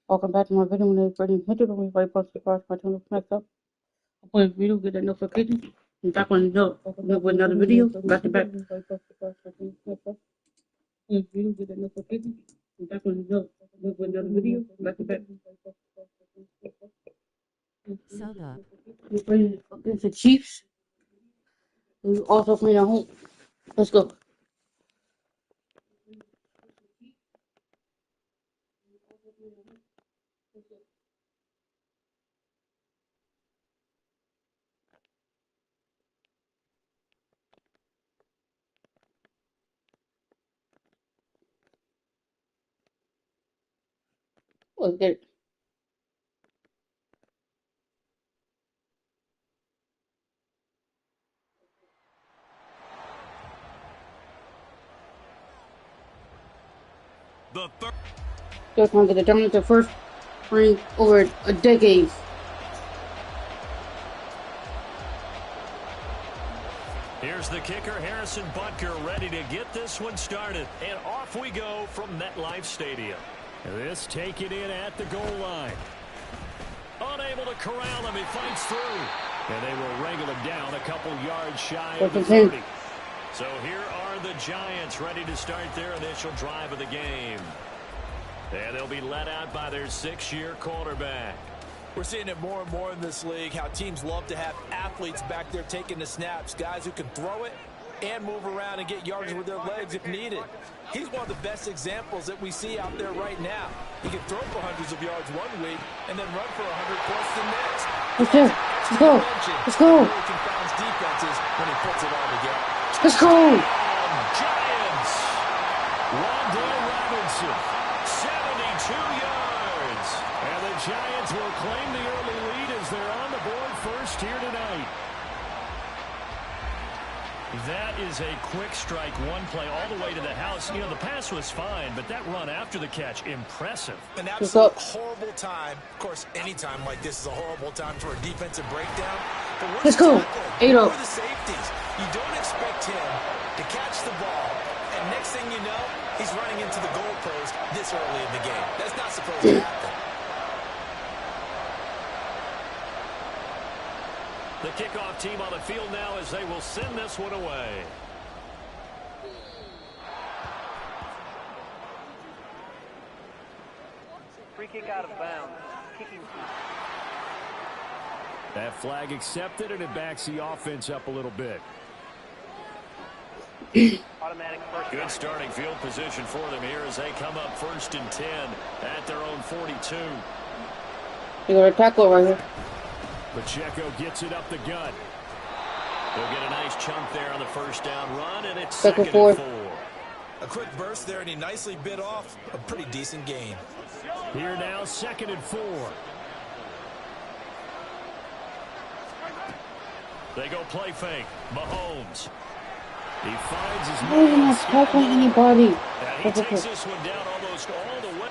Welcome back to my video. My name is Freddie. Hit the everybody post subscribe my channel next up. Upload a video, get that notification. And back on with another video. Back to back. Video, get that notification. And back on with another video. Back to back. Sub up. We're playing against the Chiefs. We also playing at home. Let's go. Let's get it. Still trying to get it down to the first ring over a decade. Here's the kicker, Harrison Butker, ready to get this one started. And off we go from MetLife Stadium. This taken in at the goal line. Unable to corral him, he fights through. And they will wrangle him down a couple yards shy of the 30. So here are the Giants ready to start their initial drive of the game. And they'll be led out by their 6-year quarterback. We're seeing it more and more in this league, how teams love to have athletes back there taking the snaps, guys who can throw it and move around and get yards with their legs if needed. He's one of the best examples that we see out there right now. He can throw for hundreds of yards one week and then run for 100 plus the next. Okay, let's go. Let's go. He really confounds defenses when he puts it all together. Let's go. Giants. Rondale Robinson, 72 yards. And the Giants will claim the early lead as they're on the board first here tonight. That is a quick strike, one play all the way to the house. You know, the pass was fine, but that run after the catch, impressive. An absolute horrible time. Of course, any time like this is a horrible time for a defensive breakdown. But let's go. 8-0. Where are the safeties? You don't expect him to catch the ball, and next thing you know, he's running into the goalpost this early in the game. That's not supposed to happen. The kickoff team on the field now as they will send this one away. Free kick out of bounds. Kicking. That flag accepted, and it backs the offense up a little bit. Automatic first. Good starting field position for them here as they come up 1st and 10 at their own 42. You got a tackle right here. Pacheco gets it up the gut. They'll get a nice chunk there on the first down run, and it's Second second and 4. A quick burst there, and he nicely bit off a pretty decent gain. Here now, 2nd and 4. They go play fake. Mahomes. He finds his man. I'm not tackling anybody. And he takes this one down almost all the way.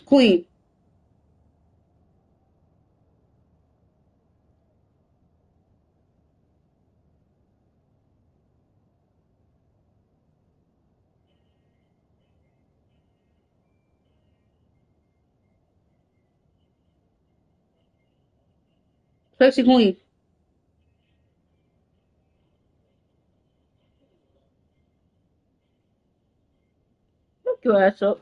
Queen. Sexy queen. Look your ass up.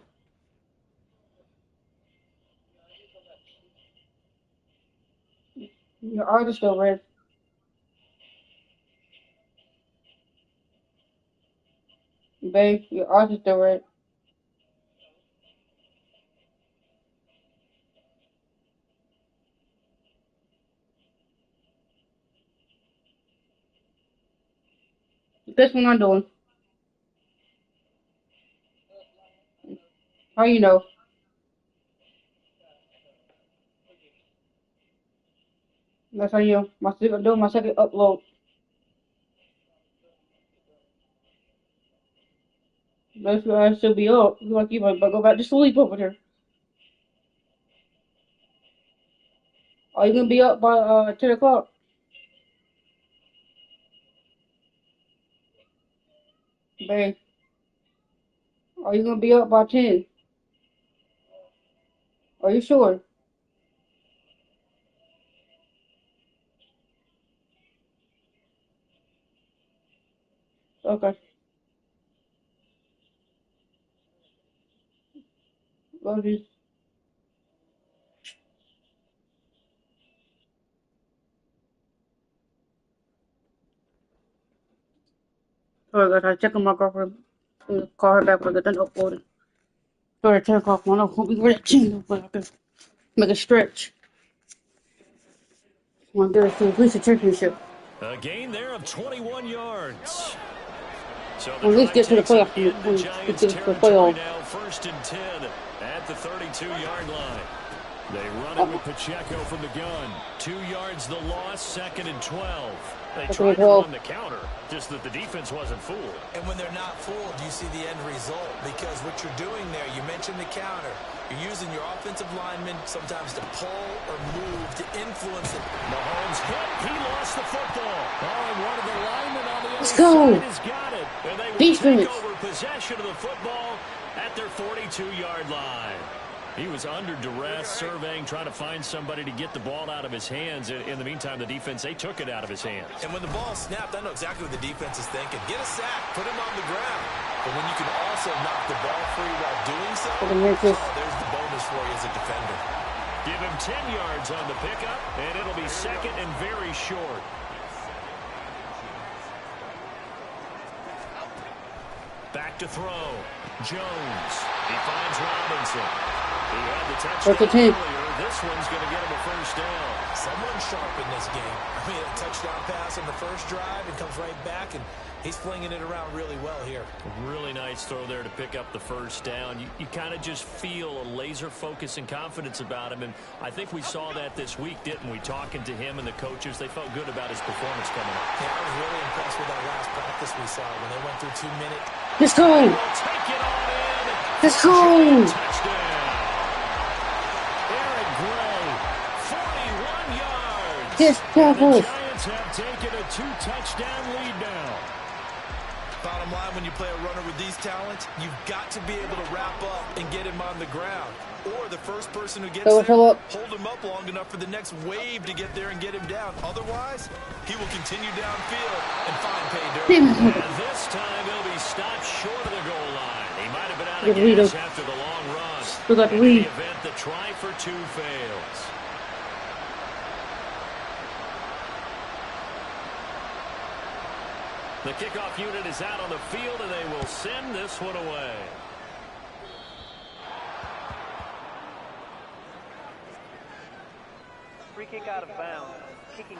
Your eyes are still red. Babe, your eyes are still red. Guess what I'm doing? How you know? That's how you know. I'm doing my second upload. That's why I should be up. Like you might go back to sleep over there. Are you gonna be up by 10 o'clock? Babe, are you gonna be up by 10? Are you sure? Okay. Love you. Sorry guys, I check on my girlfriend. I'm gonna call her back when I get done uploading. Sorry, at 10 o'clock. I won't be ready at 10, but I can make a stretch. I want to get us to at least a championship. A gain there of 21 yards. So At least get to the playoffs. Giants territory now, 1st and 10 at the 32-yard line. They run it with Pacheco from the gun. 2 yards the loss, 2nd and 12. They tried to run the counter, just that the defense wasn't fooled. And when they're not fooled, you see the end result. Because what you're doing there, you mentioned the counter. You're using your offensive linemen sometimes to pull or move to influence it. Mahomes hit. He lost the football. Oh, and one of the linemen on the other side has got it. And they will Defense. take over possession of the football at their 42-yard line. He was under duress, surveying, trying to find somebody to get the ball out of his hands. In the meantime, the defense, they took it out of his hands. And when the ball snapped, I know exactly what the defense is thinking. Get a sack, put him on the ground. But when you can also knock the ball free while doing so, there's the bonus for you as a defender. Give him 10 yards on the pickup, and it'll be 2nd and very short. Back to throw. Jones. He finds Robinson. He had the touchdown earlier. This one's going to get him a 1st down. Someone sharp in this game. I mean, a touchdown pass on the first drive and comes right back, and he's flinging it around really well here. Really nice throw there to pick up the 1st down. You kind of just feel a laser focus and confidence about him, and I think we saw that this week, didn't we? Talking to him and the coaches, they felt good about his performance coming up. Yeah, I was really impressed with that last practice we saw when they went through 2 minutes. Let's go! Take it on in. Let's go! Touchdown. Eric Gray, 41 yards. Yes, the Giants have taken a 2-touchdown lead now. Bottom line, when you play a runner with these talents, you've got to be able to wrap up and get him on the ground. Or the first person who gets there, hold him up long enough for the next wave to get there and get him down. Otherwise, he will continue downfield and find pay dirt. And this time he'll be stopped short of the goal line. He might have been out of gas after the long run. In the event, the try for 2 fails. The kickoff unit is out on the field, and they will send this one away. Free kick out of bounds. Kicking.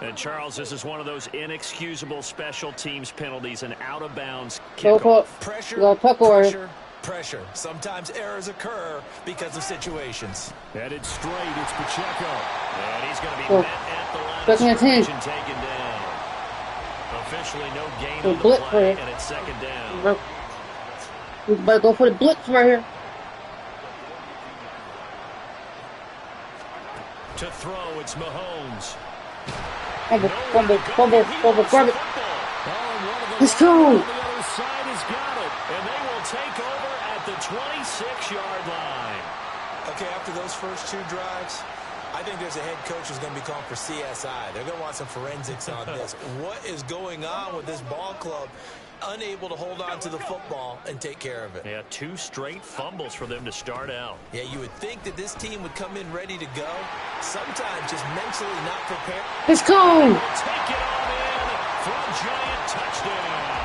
And Charles, this is one of those inexcusable special teams penalties, an out-of-bounds kickoff. Pressure. Sometimes errors occur because of situations. Headed straight, it's Pacheco. And he's going to be met at the line of scrimmage and taken down. Officially no gain on the play, and it's 2nd down. We better go for the blitz right here. To throw, it's Mahomes. Fumble, grab it. Let's go. On the other side has got it, and they will take over at the 26-yard line. Okay, after those first 2 drives, I think there's a head coach who's going to be calling for CSI. They're going to want some forensics on this. What is going on with this ball club? Unable to hold on to the football and take care of it. Yeah, 2 straight fumbles for them to start out. Yeah, you would think that this team would come in ready to go. Sometimes just mentally not prepared. Let's go! Take it on in for a giant touchdown.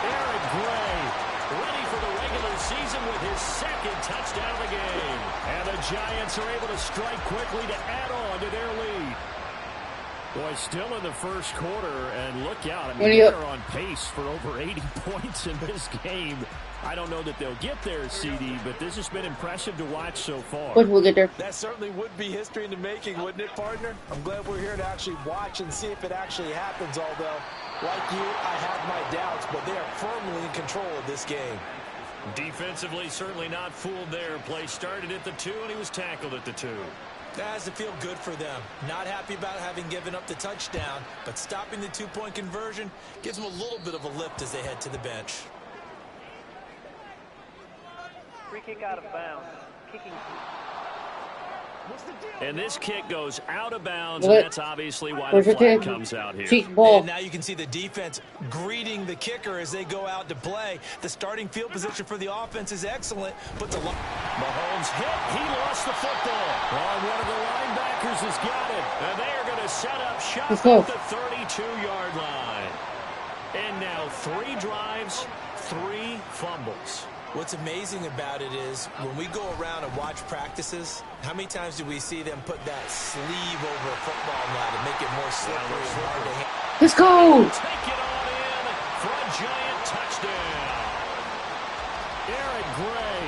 Eric Gray ready for the regular season with his 2nd touchdown of the game. And the Giants are able to strike quickly to add on to their lead. Boy, still in the first quarter, and look out. I mean, they're on pace for over 80 points in this game. I don't know that they'll get there, CD, but this has been impressive to watch so far. But we'll get there. That certainly would be history in the making, wouldn't it, partner? I'm glad we're here to actually watch and see if it actually happens, although, like you, I have my doubts, but they are firmly in control of this game. Defensively, certainly not fooled there. Play started at the 2, and he was tackled at the 2. That has to feel good for them. Not happy about having given up the touchdown, but stopping the 2-point conversion gives them a little bit of a lift as they head to the bench. Free kick out of bounds. Kicking. And this kick goes out of bounds, and that's obviously why the flag comes out here. And now you can see the defense greeting the kicker as they go out to play. The starting field position for the offense is excellent, but the Mahomes hit. He lost the football. Oh, one of the linebackers has got it. And they are going to set up shop at the 32-yard line. And now 3 drives, 3 fumbles. What's amazing about it is when we go around and watch practices, how many times do we see them put that sleeve over a football net and make it more slippery and hard to handle? Let's go! Take it on in for a giant touchdown. Eric Gray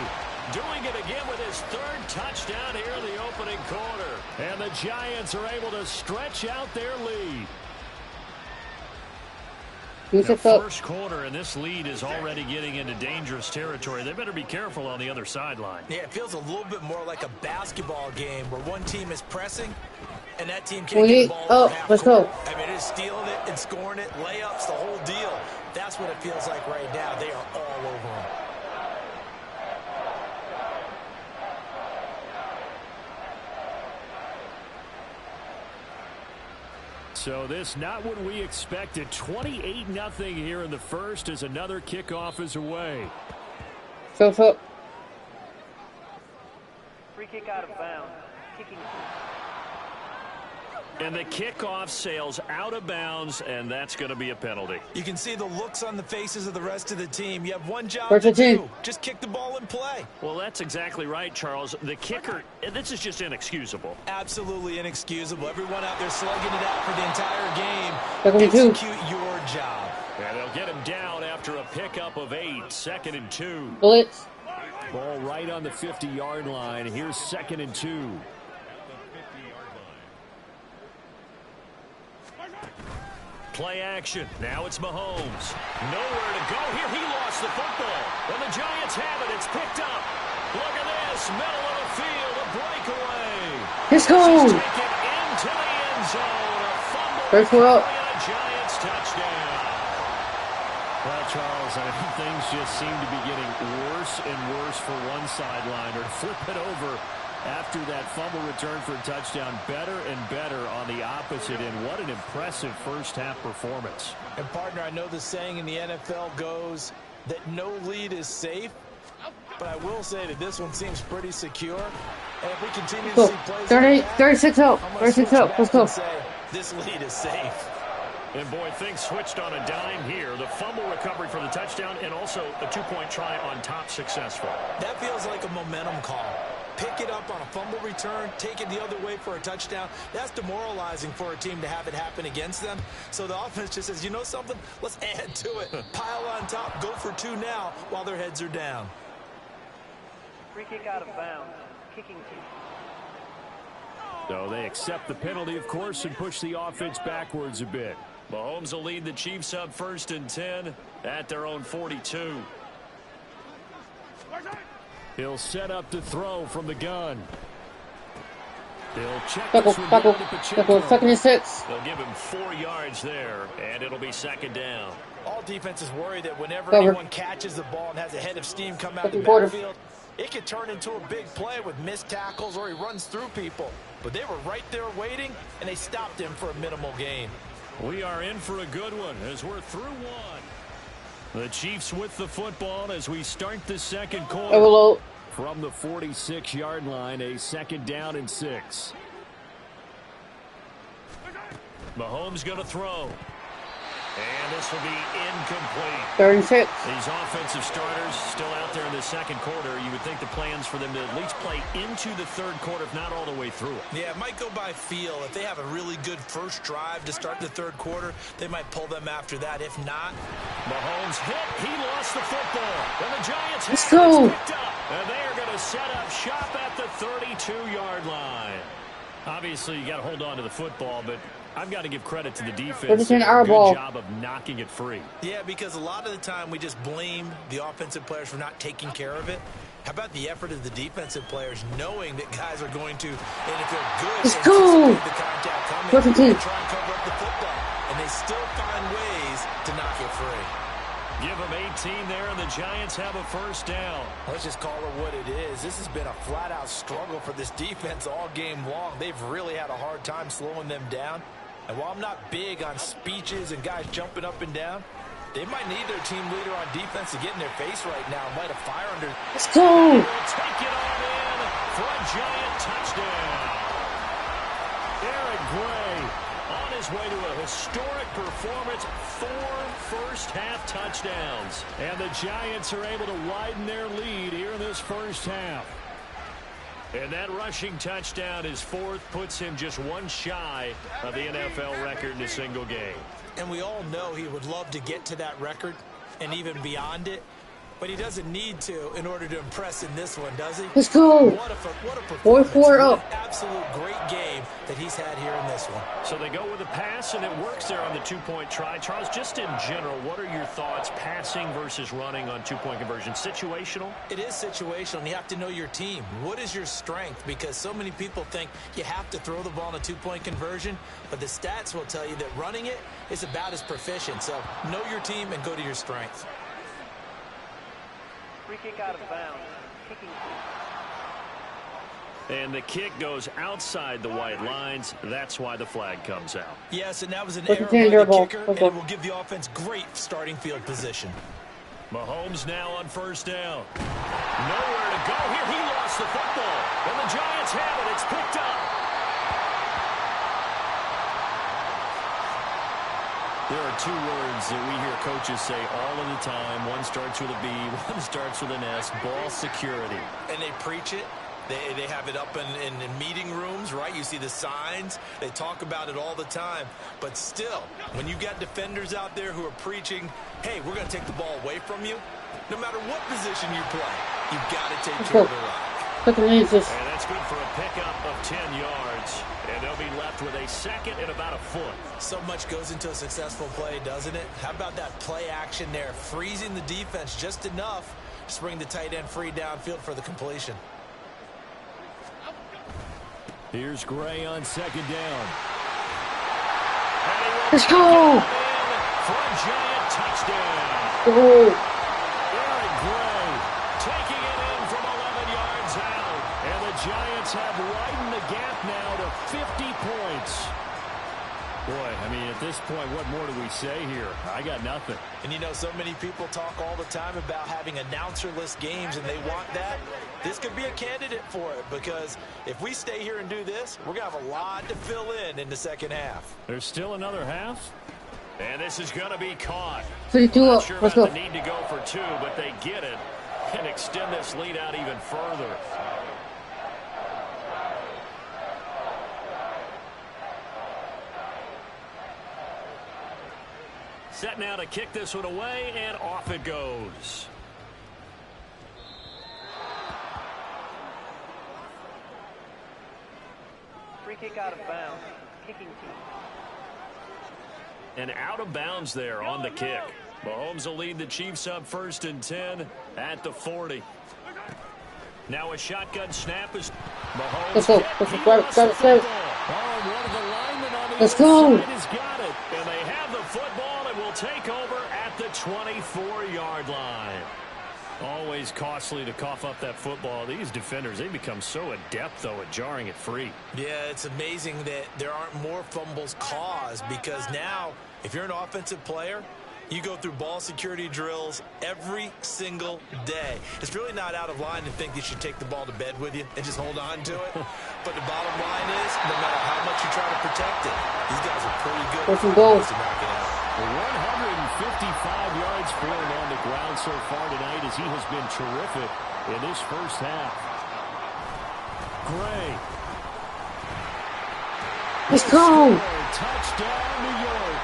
doing it again with his 3rd touchdown here in the opening quarter. And the Giants are able to stretch out their lead. The first quarter, and this lead is already getting into dangerous territory. They better be careful on the other sideline. Yeah, it feels a little bit more like a basketball game where one team is pressing and that team can't get the ball. Let's go. I mean, it's stealing it and scoring it, layups, the whole deal. That's what it feels like right now. They are all over them. So this not what we expected. 28-0 here in the first as another kickoff is away. So. Free kick out of bounds. Kicking. And the kickoff sails out of bounds, and that's going to be a penalty. You can see the looks on the faces of the rest of the team. You have one job to do. Just kick the ball and play. Well, that's exactly right, Charles. The kicker, this is just inexcusable. Absolutely inexcusable. Everyone out there slugging it out for the entire game. Execute your job. And they'll get him down after a pickup of 8. 2nd and 2. Blitz. Ball right on the 50-yard line. Here's 2nd and 2. Play action. Now it's Mahomes. Nowhere to go here. He lost the football. When the Giants have it, it's picked up. Look at this. Middle of the field. A breakaway. Let's go. This is taken into the end zone. A fumble. First world. And a Giants touchdown. Well, Charles, I mean, things just seem to be getting worse and worse for one sideline. Or flip it over after that fumble return for a touchdown. Better and better on the opposite, and what an impressive first-half performance. And, partner, I know the saying in the NFL goes that no lead is safe, but I will say that this one seems pretty secure. And if we continue to see plays 36 out. 36 out. Let's go. This lead is safe. And, boy, things switched on a dime here. The fumble recovery for the touchdown and also a 2-point try on top successful. That feels like a momentum call. Pick it up on a fumble return, take it the other way for a touchdown. That's demoralizing for a team to have it happen against them. So the offense just says, you know something? Let's add to it. Pile on top, go for 2 now while their heads are down. Free kick out of bounds. Kicking team. So they accept the penalty, of course, and push the offense backwards a bit. Mahomes will lead the Chiefs up 1st and 10 at their own 42. He'll set up to throw from the gun. He'll check this one down to Pacheco. 2nd and 6. They'll give him 4 yards there, and it'll be 2nd down. All defenses worry that whenever anyone catches the ball and has a head of steam come out of the backfield, It could turn into a big play with missed tackles or he runs through people. But they were right there waiting, and they stopped him for a minimal gain. We are in for a good one as we're through one. The Chiefs with the football as we start the second quarter. Overload. From the 46-yard line, a 2nd down and 6. Mahomes going to throw. And this will be incomplete. 36. These offensive starters still out there in the second quarter. You would think the plans for them to at least play into the third quarter, if not all the way through it. Yeah, it might go by feel. If they have a really good first drive to start the third quarter, they might pull them after that. If not, Mahomes hit. He lost the football. And the Giants Let's go. picked up. And they are going to set up shop at the 32-yard line. Obviously, you got to hold on to the football, but I've got to give credit to the defense. Good job of knocking it free. Yeah, because a lot of the time we just blame the offensive players for not taking care of it. How about the effort of the defensive players knowing that guys are going to, and if they're good, Let's go. the contact coming, and try and cover up the football. And they still find ways to knock it free. Give them 18 there, and the Giants have a first down. Let's just call it what it is. This has been a flat-out struggle for this defense all game long. They've really had a hard time slowing them down. And while I'm not big on speeches and guys jumping up and down, they might need their team leader on defense to get in their face right now and light a fire under. Let's go. Take it on in for a Giant touchdown. Eric Gray on his way to a historic performance, 4 first-half touchdowns. And the Giants are able to widen their lead here in this first half. And that rushing touchdown, his 4th, puts him just one shy of the NFL record in a single game. And we all know he would love to get to that record and even beyond it. But he doesn't need to in order to impress in this one, does he? Let's go. What a performance. 4-4 up. Absolute great game that he's had here in this one. So they go with a pass, and it works there on the 2-point try. Charles, just in general, what are your thoughts passing versus running on 2-point conversion? Situational? It is situational, and you have to know your team. What is your strength? Because so many people think you have to throw the ball in a 2-point conversion, but the stats will tell you that running it is about as proficient. So know your team and go to your strength. Free kick out of bounds. Kicking. And the kick goes outside the white lines. That's why the flag comes out. Yes, and that was an error by the kicker, and it will give the offense great starting field position. Mahomes now on first down. Nowhere to go here. He lost the football. And the Giants have it. It's picked up. There are 2 words that we hear coaches say all of the time. One starts with a B, one starts with an S, ball security. And they preach it. They have it up in meeting rooms, right? You see the signs. They talk about it all the time. But still, when you got defenders out there who are preaching, hey, we're going to take the ball away from you, no matter what position you play, you've got to take care of the rock. And that's good for a pickup of 10 yards. And they'll be left with a 2nd and about a foot. So much goes into a successful play, doesn't it? How about that play action there? Freezing the defense just enough to bring the tight end free downfield for the completion. Here's Gray on 2nd down. Let's go. For a Giant touchdown. Oh. Eric Gray taking it in from 11 yards out. And the Giants have widened the gap now to 50 points. Boy, I mean, at this point, what more do we say here? I got nothing. And you know, so many people talk all the time about having announcer-less games, and they want that. This could be a candidate for it, because if we stay here and do this, we're going to have a lot to fill in the second half. There's still another half. And this is going to be caught. 32 up. Sure Let's about go. the need to go for 2, but they get it and extend this lead out even further. Set now to kick this one away, and off it goes. Free kick out of bounds. Kicking team. And out of bounds there on the kick. Mahomes will lead the Chiefs up 1st and 10 at the 40. Now a shotgun snap is Mahomes. Let's go. Let's go. Has got it, and they have the football and will take over at the 24-yard line. Always costly to cough up that football. These defenders, they become so adept, though, at jarring it free. Yeah, it's amazing that there aren't more fumbles caused, because now, if you're an offensive player, you go through ball security drills every single day. It's really not out of line to think you should take the ball to bed with you and just hold on to it. But the bottom line is, no matter how much you try to protect it, these guys are pretty good What's the goal? to knock it out. 155 yards for him on the ground so far tonight, as he has been terrific in this first half. Gray. Let's go. Touchdown, New York.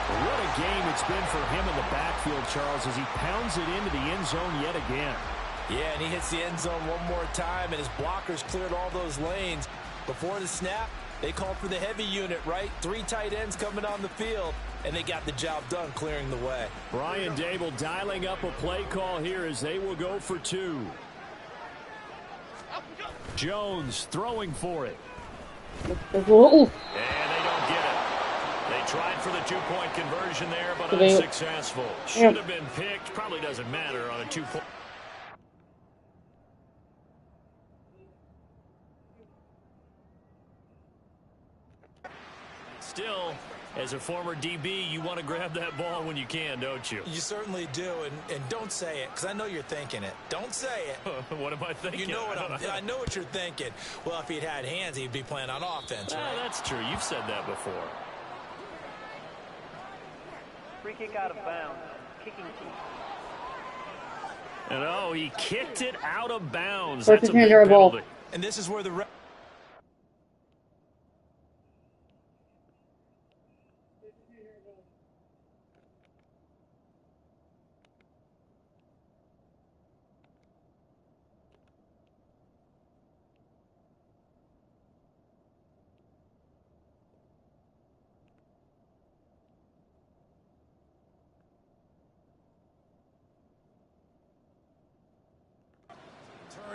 What a game it's been for him in the backfield, Charles, as he pounds it into the end zone yet again. Yeah, and he hits the end zone one more time, and his blockers cleared all those lanes. Before the snap, they called for the heavy unit, right? 3 tight ends coming on the field, and they got the job done clearing the way. Brian Dable dialing up a play call here as they will go for 2. Jones throwing for it. Let's go. And they don't get it. They tried for the 2-point conversion there, but unsuccessful. Should have been picked. Probably doesn't matter on a 2-point. Still, as a former DB, you want to grab that ball when you can, don't you? You certainly do, and don't say it, because I know you're thinking it. Don't say it. What am I thinking? You know what I know what you're thinking. Well, if he'd had hands, he'd be playing on offense, right? That's true. You've said that before. Free kick out of bounds. Kicking team. And he kicked it out of bounds. That's a big penalty. And this is where the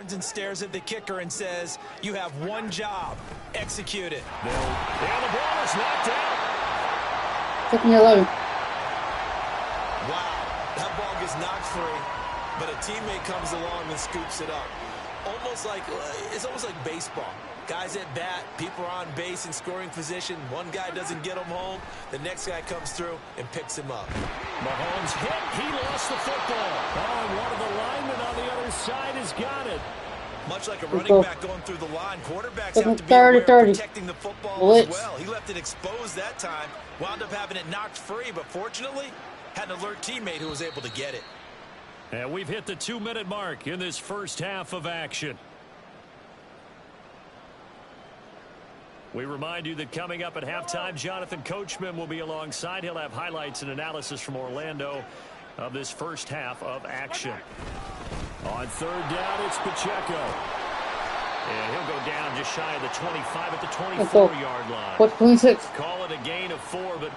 turns and stares at the kicker and says, you have one job. Execute it. And the ball is knocked out. Second and 11. Wow, that ball gets knocked free, but a teammate comes along and scoops it up. It's almost like baseball. Guys at bat, people are on base in scoring position. One guy doesn't get him home. The next guy comes through and picks him up. Mahomes hit. He lost the football. And one of the linemen on the other side has got it. Much like a running back going through the line, quarterbacks have to be 30, aware of 30. protecting the football Blitz. as well. He left it exposed that time, wound up having it knocked free, but fortunately, had an alert teammate who was able to get it. And we've hit the 2-minute mark in this first half of action. We remind you that coming up at halftime, Jonathan Coachman will be alongside. He'll have highlights and analysis from Orlando of this first half of action. On third down, it's Pacheco. And he'll go down just shy of the 25 at the 24-yard line. What's 26? Call it a gain of 4, but...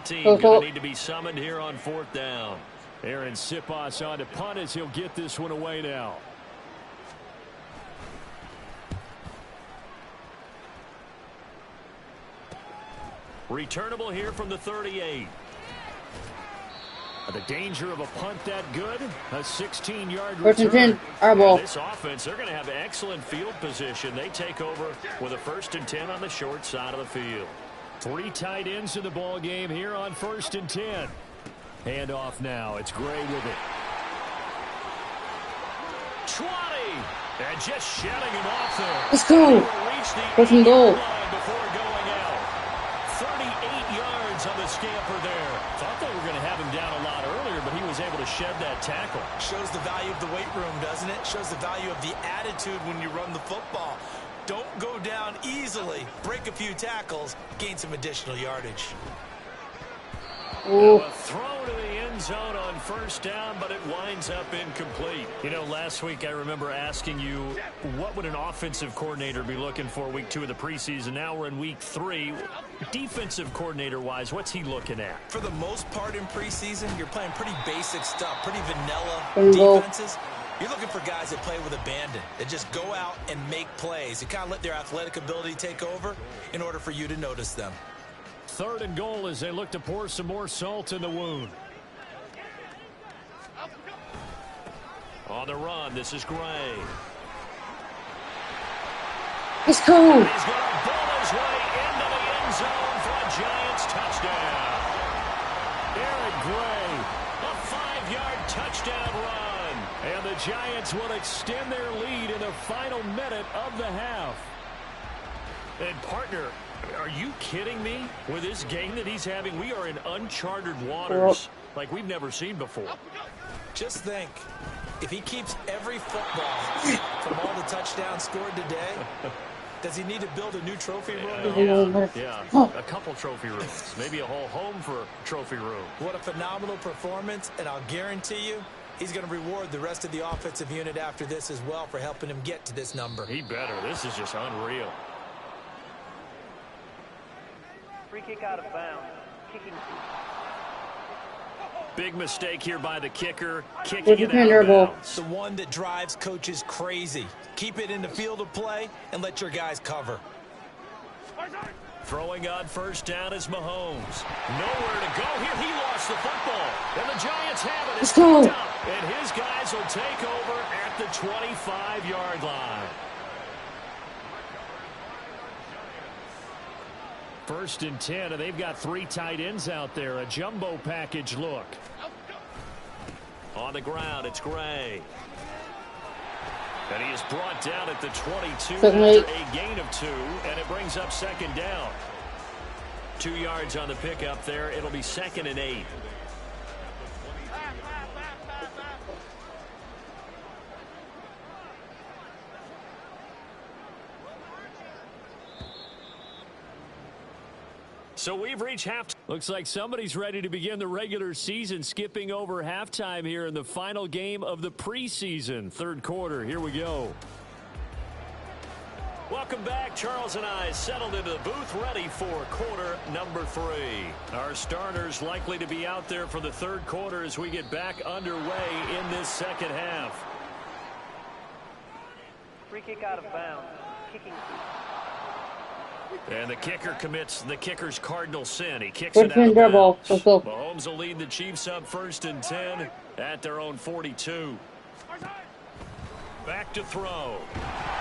team going to need to be summoned here on 4th down. Aaron Sipas on to punt as he'll get this one away now. Returnable here from the 38. The danger of a punt that good. A 16-yard return. This offense, they're going to have excellent field position. They take over with a 1st and 10 on the short side of the field. 3 tight ends in the ball game here on 1st and 10. Handoff now. It's Gray with it. 20. And just shutting him off there. Let's go. First and goal. Before going out. 38 yards on the scamper there. Thought they were going to have him down a lot earlier, but he was able to shed that tackle. Shows the value of the weight room, doesn't it? Shows the value of the attitude when you run the football. Don't go down easily. Break a few tackles. Gain some additional yardage. Now Oh, a throw to the end zone on first down, but it winds up incomplete. You know, last week I remember asking you, what would an offensive coordinator be looking for week 2 of the preseason? Now we're in week 3. Defensive coordinator-wise, what's he looking at? For the most part in preseason, you're playing pretty basic stuff, pretty vanilla Bingo. defenses. You're looking for guys that play with abandon, that just go out and make plays. You kind of let their athletic ability take over in order for you to notice them. 3rd and goal as they look to pour some more salt in the wound. On the run, this is Gray. let's go. He's going to bull his way into the end zone for a Giants touchdown. Eric Gray, a 5-yard touchdown run. And the Giants will extend their lead in the final minute of the half. And partner, are you kidding me? With this game that he's having, we are in uncharted waters like we've never seen before. Just think, if he keeps every football from all the touchdowns scored today, does he need to build a new trophy room? Yeah, a couple trophy rooms. Maybe a whole home for trophy room. What a phenomenal performance, and I'll guarantee you, he's going to reward the rest of the offensive unit after this as well for helping him get to this number. He better. This is just unreal. Free kick out of bounds. Kicking. Big mistake here by the kicker, kicking it out of Ball. bounds. The one that drives coaches crazy. Keep it in the field of play and let your guys cover. Throwing on first down is Mahomes. Nowhere to go here. He lost the football. And the Giants have it. Let's go. And his guys will take over at the 25-yard line. 1st and 10, and they've got 3 tight ends out there. A jumbo package look. On the ground, it's Gray. And he is brought down at the 22 after a gain of 2, and it brings up 2nd down. 2 yards on the pickup there. It'll be 2nd and 8. So we've reached halftime. Looks like somebody's ready to begin the regular season, skipping over halftime here in the final game of the preseason. 3rd quarter. Here we go. Welcome back. Charles and I settled into the booth, ready for quarter number 3. Our starters likely to be out there for the 3rd quarter as we get back underway in this 2nd half. Free kick out of bounds. Kicking. And the kicker commits the kicker's cardinal sin. He kicks it out of bounds. Mahomes will lead the Chiefs up 1st and 10 at their own 42. Back to throw.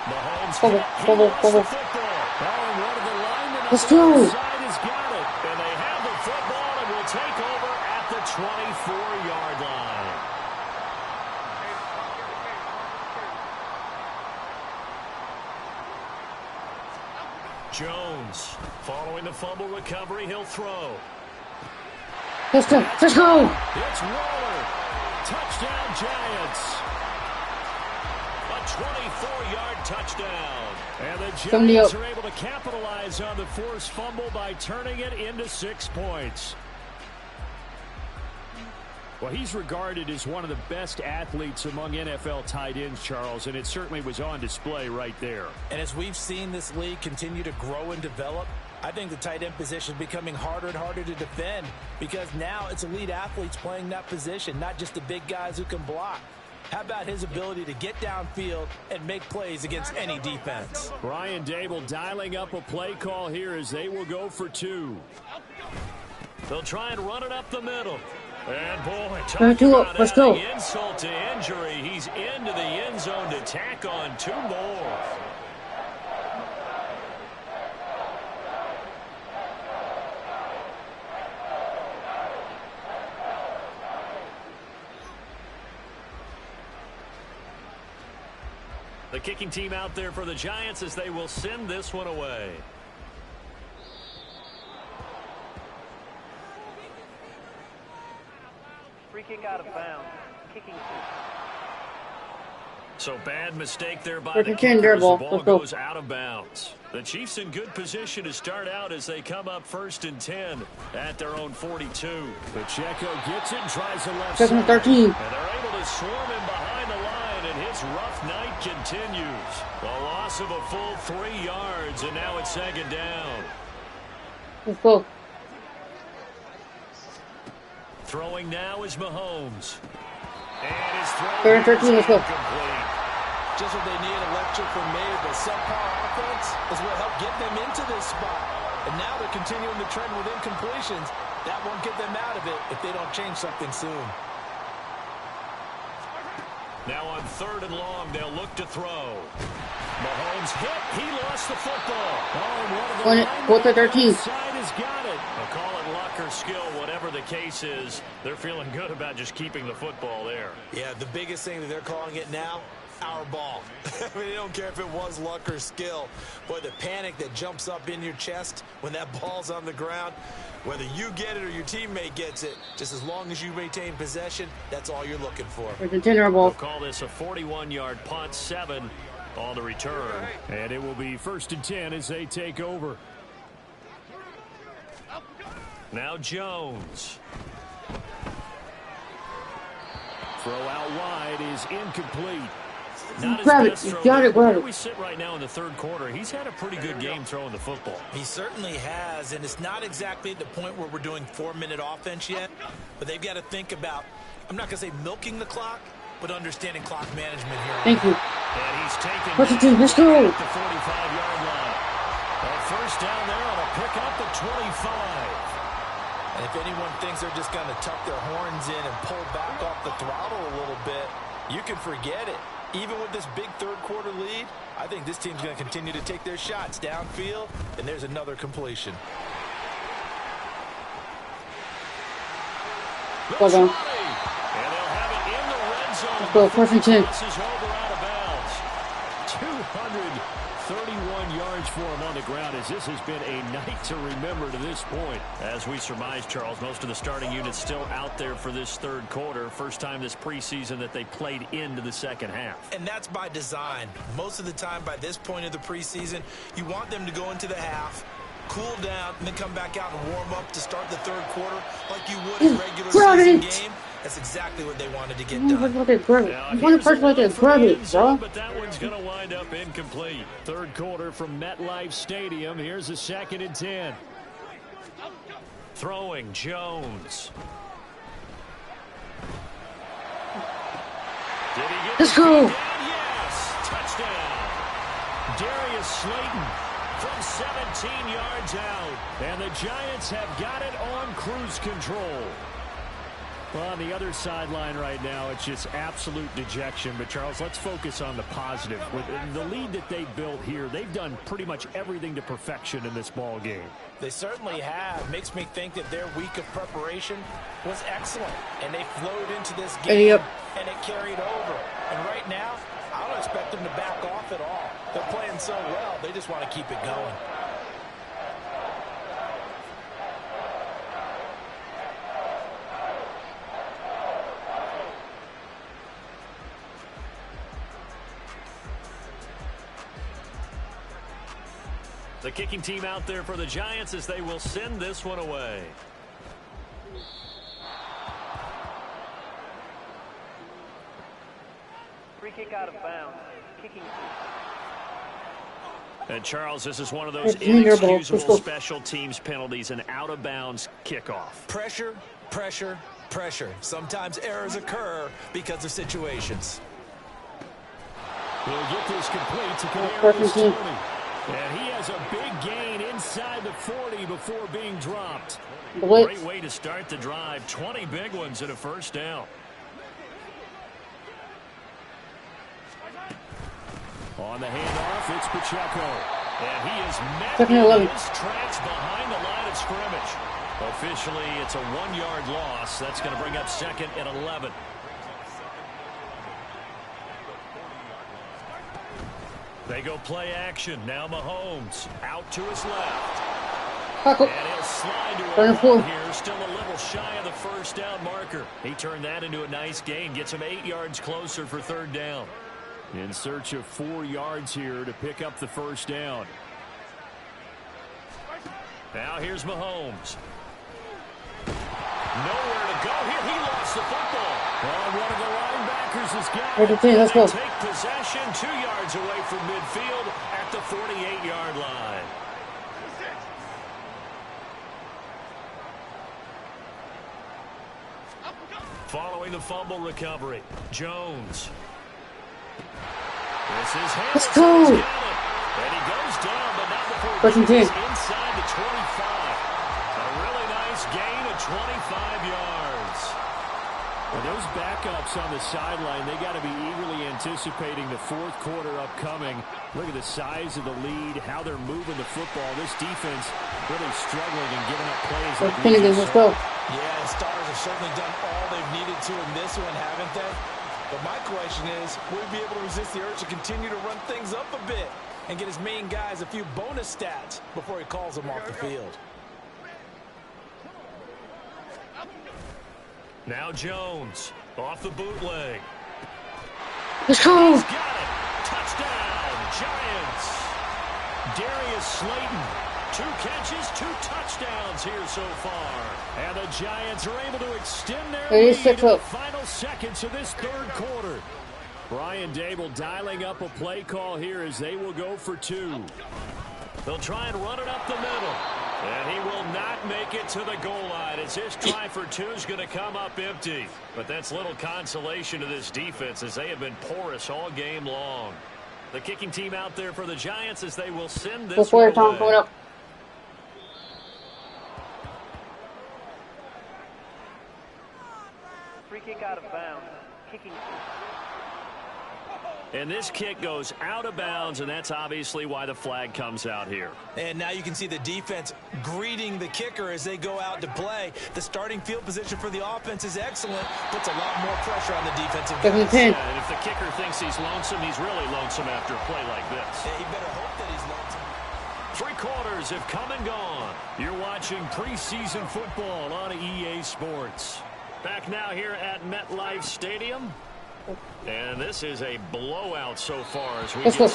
Mahomes he lost the football. Oh, one of the linemen on the side has got it. And they have the football and will take over at the 24-yard line. Jones, following the fumble recovery, he'll throw. Let's go. It's Waller. Touchdown, Giants. A 24-yard touchdown. And the Giants are able to capitalize on the forced fumble by turning it into 6 points. Well, he's regarded as one of the best athletes among NFL tight ends, Charles, and it certainly was on display right there. And as we've seen this league continue to grow and develop, I think the tight end position is becoming harder and harder to defend because now it's elite athletes playing that position, not just the big guys who can block. How about his ability to get downfield and make plays against any defense? Brian Dable dialing up a play call here as they will go for 2. They'll try and run it up the middle. And boy, talk about adding insult to injury. He's into the end zone to tack on 2 more. The kicking team out there for the Giants as they will send this one away. Free kick out of bounds. Kicking team. So bad mistake there by First the and 10, kicker their as the ball. ball Let's go. goes out of bounds. The Chiefs in good position to start out as they come up 1st and 10 at their own 42. Pacheco gets it and tries the left Second and side. 13. And they're able to swarm him behind the line, and his rough night continues. A loss of a full 3 yards, and now it's 2nd down. Let's go. Throwing now is Mahomes. And his throw 3rd and 13, let's go. incomplete. Just what they need, electric from Mayer, but subpar offense is what helped get them into this spot. And now they're continuing the trend with incompletions. That won't get them out of it if they don't change something soon. Now on 3rd and long, they'll look to throw. Mahomes hit. He lost the football. Oh, Won it. 4th and 13. Side has got it. They'll call it luck or skill, whatever the case is. They're feeling good about just keeping the football there. Yeah, the biggest thing that they're calling it now, our ball. I mean, they don't care if it was luck or skill. Boy, the panic that jumps up in your chest when that ball's on the ground, whether you get it or your teammate gets it, just as long as you maintain possession, that's all you're looking for. 1st and 10, their ball. They'll call this a 41-yard punt, 7 on the return. And it will be 1st and 10 as they take over. Now Jones. Throw out wide is incomplete. Not his Grab it. best You throw, got it, but grab where it. we sit right now in the 3rd quarter, he's had a pretty good game throwing the football. He certainly has, and it's not exactly at the point where we're doing 4-minute offense yet, but they've got to think about, I'm not going to say milking the clock, but understanding clock management here. Thank you. And he's taken 1st and 10, let's go. at the 45-yard line. A 1st down there on a pickup at 25. And if anyone thinks they're just going to tuck their horns in and pull back off the throttle a little bit, you can forget it. Even with this big 3rd quarter lead, I think this team's going to continue to take their shots downfield, and there's another completion. Well done. And they'll have it in the red zone. Let's go. 1st and 10. This is over out of bounds. 231 yards for him on the ground as this has been a night to remember to this point. As we surmise, Charles, most of the starting units still out there for this 3rd quarter. First time this preseason that they played into the 2nd half. And that's by design. Most of the time by this point of the preseason, you want them to go into the half, cool down, and then come back out and warm up to start the 3rd quarter like you would in a regular season game. That's exactly what they wanted to get done. One person like that, grab it, bro. But that one's going to wind up incomplete. 3rd quarter from MetLife Stadium. Here's a 2nd and 10. Throwing Jones. Did he get Let's go. Yes, touchdown. Darius Slayton from 17 yards out. And the Giants have got it on cruise control. Well, on the other sideline right now, it's just absolute dejection. But, Charles, let's focus on the positive. With the lead that they built here, they've done pretty much everything to perfection in this ball game. They certainly have. Makes me think that their week of preparation was excellent. And they flowed into this game, and it carried over. And right now, I don't expect them to back off at all. They're playing so well, they just want to keep it going. The kicking team out there for the Giants as they will send this one away. Free kick out of bounds. Kicking team. And, Charles, this is one of those Junior ball. inexcusable special teams penalties, an out-of-bounds kickoff. Pressure, pressure, pressure. Sometimes errors occur because of situations. He'll get this complete to Kadarius Toney. And he has a big gain inside the 40 before being dropped. Great way to start the drive. 20 big ones and a 1st down. On the handoff, it's Pacheco. And he is met in his tracks behind the line of scrimmage. Officially, it's a 1-yard loss. That's going to bring up 2nd and 11. They go play action. Now Mahomes out to his left. And he'll slide to a run here. Still a little shy of the 1st down marker. He turned that into a nice gain. Gets him 8 yards closer for 3rd down. In search of 4 yards here to pick up the first down. Now here's Mahomes. Nowhere to go here. He lost the football. And one of the linebackers has got it. Let's go. Take possession 2 yards away from midfield at the 48-yard line. Following the fumble recovery, Jones. This is Harrison. Let's go. And he goes down, but not before he's inside the 25. A really nice gain of 25 yards. Well, those backups on the sideline, they got to be eagerly anticipating the fourth quarter upcoming. Look at the size of the lead, how they're moving the football. This defense really struggling and giving up plays. Let's go. Yeah, the Stars have certainly done all they've needed to in this one, haven't they? But my question is, will we be able to resist the urge to continue to run things up a bit and get his main guys a few bonus stats before he calls them off the field? Now Jones off the bootleg. Let's go. He's got it. Touchdown, Giants. Darius Slayton. 2 catches, 2 touchdowns here so far. And the Giants are able to extend their lead in the final seconds of this third quarter. Brian Dable dialing up a play call here as they will go for 2. They'll try and run it up the middle. And he will not make it to the goal line as his try for 2 is going to come up empty. But that's little consolation to this defense as they have been porous all game long. The kicking team out there for the Giants as they will send this one away. Free kick out of bounds. Kicking. And this kick goes out of bounds, and that's obviously why the flag comes out here. And now you can see the defense greeting the kicker as they go out to play. The starting field position for the offense is excellent, puts a lot more pressure on the defensive guys. Yeah, and if the kicker thinks he's lonesome, he's really lonesome after a play like this. Yeah, he better hope that he's lonesome. 3 quarters have come and gone. You're watching preseason football on EA Sports. Back now here at MetLife Stadium. And this is a blowout so far as we get set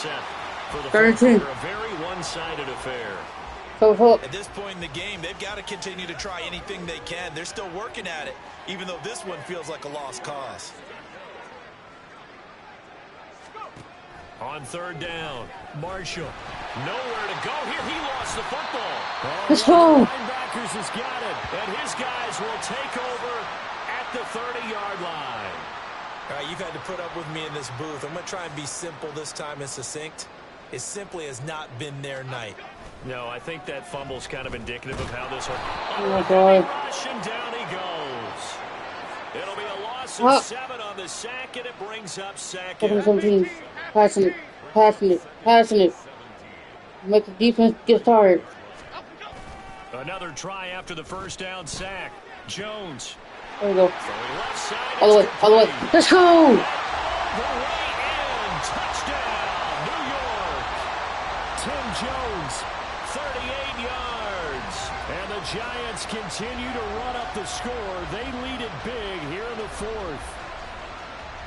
for the fourth quarter. A very one-sided affair. At this point in the game, they've got to continue to try anything they can. They're still working at it, even though this one feels like a lost cause. On 3rd down, Marshall. Nowhere to go here. He lost the football. Let's go. Linebackers has got it, and his guys will take over at the 30-yard line. All right, you've had to put up with me in this booth. I'm going to try and be simple this time and succinct. It simply has not been their night. No, I think that fumble's kind of indicative of how this one. Oh, my God. Rush, and down he goes. It'll be a loss of 7 on the sack, and it brings up second. Passing it. Make the defense get started. Another try after the first down sack. Jones. There we go. Left side, all the way. Let's go! All the way in. Touchdown, New York. Tim Jones, 38 yards. And the Giants continue to run up the score. They lead it big here in the 4th.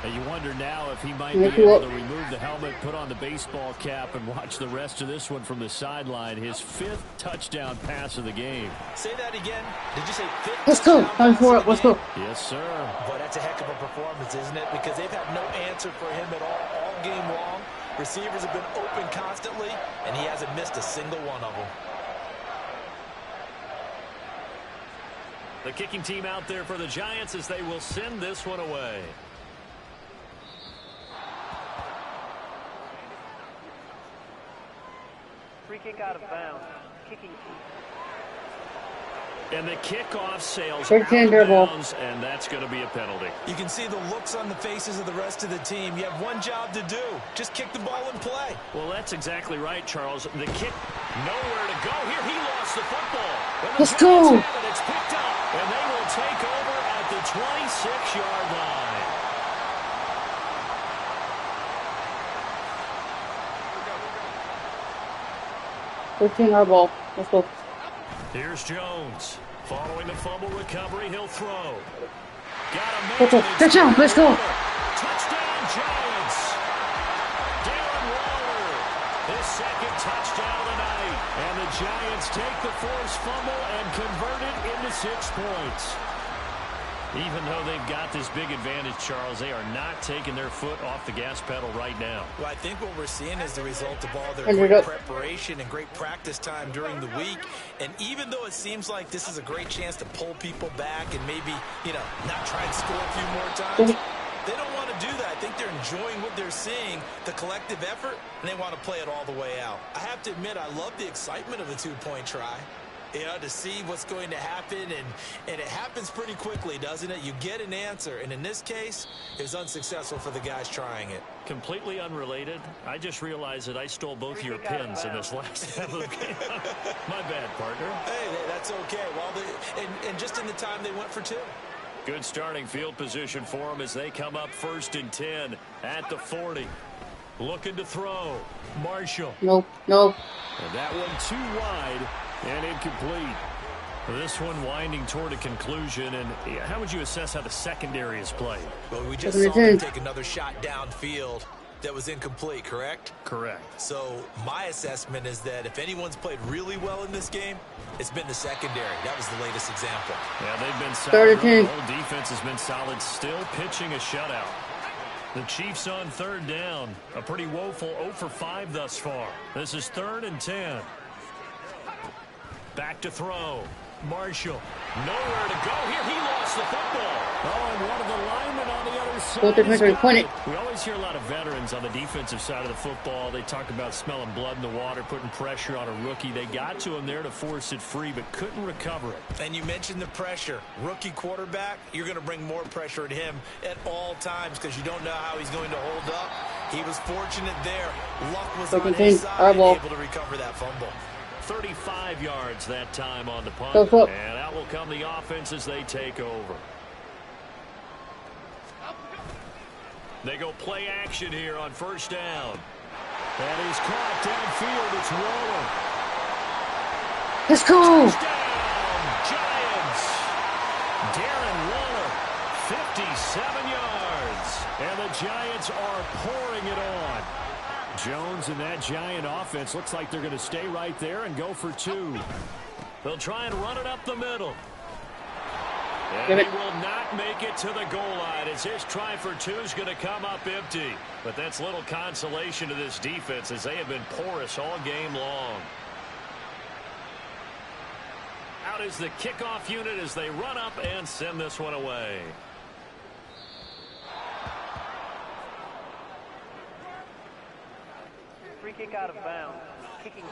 And you wonder now if he might be able to remove the helmet, put on the baseball cap, and watch the rest of this one from the sideline. His 5th touchdown pass of the game. Say that again. Did you say 5th? Let's go. Time for it. Let's go. Yes, sir. But that's a heck of a performance, isn't it? Because they've had no answer for him at all game long. Receivers have been open constantly, and he hasn't missed a single one of them. The kicking team out there for the Giants as they will send this one away. Free kick out of bounds. Kicking team. And the kickoff sails out of bounds, and that's going to be a penalty. You can see the looks on the faces of the rest of the team. You have one job to do. Just kick the ball and play. Well, that's exactly right, Charles. The kick, nowhere to go here. He lost the football. Let's go. It's picked up, and they will take over at the 26-yard line. Our ball. Let's go. Here's Jones. Following the fumble recovery, he'll throw. Touchdown. Let's go. Touchdown, Giants. His second touchdown of the night. And the Giants take the forced fumble and convert it into 6 points. Even though they've got this big advantage, Charles, they are not taking their foot off the gas pedal right now. Well, I think what we're seeing is the result of all their great preparation and great practice time during the week. And even though it seems like this is a great chance to pull people back and maybe, not try and score a few more times, they don't want to do that. I think they're enjoying what they're seeing, the collective effort, and they want to play it all the way out. I have to admit, I love the excitement of the two-point try. To see what's going to happen, and it happens pretty quickly, doesn't it? You get an answer, and in this case, it was unsuccessful for the guys trying it. Completely unrelated. I just realized that I stole both your pins in this last half of the game. My bad, partner. Hey, that's okay. Well, and just in the time they went for 2. Good starting field position for them as they come up 1st and 10 at the 40. Looking to throw. Marshall. Nope. And that one too wide. And incomplete. This one winding toward a conclusion. And how would you assess how the secondary is played? Well, we just saw them take another shot downfield that was incomplete, correct? Correct. So my assessment is that if anyone's played really well in this game, it's been the secondary. That was the latest example. Yeah, they've been solid. The whole defense has been solid, still pitching a shutout. The Chiefs on 3rd down. A pretty woeful 0 for 5 thus far. This is 3rd and 10. Back to throw. Marshall. Nowhere to go here. He lost the football. Oh, and one of the linemen on the other side. We always hear a lot of veterans on the defensive side of the football. They talk about smelling blood in the water, putting pressure on a rookie. They got to him there to force it free, but couldn't recover it. And you mentioned the pressure. Rookie quarterback, you're going to bring more pressure at him at all times because you don't know how he's going to hold up. He was fortunate there. Luck was on his side, able to recover that fumble. 35 yards that time on the punt. And out will come the offense as they take over. They go play action here on 1st down. That is caught downfield. It's Waller. Let's go. Touchdown, Giants. Darren Waller, 57 yards. And the Giants are pouring it on. Jones and that Giant offense looks like they're going to stay right there and go for 2. They'll try and run it up the middle. And he will not make it to the goal line as his try for 2 is going to come up empty. But that's little consolation to this defense as they have been porous all game long. Out is the kickoff unit as they run up and send this one away. Free kick out of bounds. Kicking.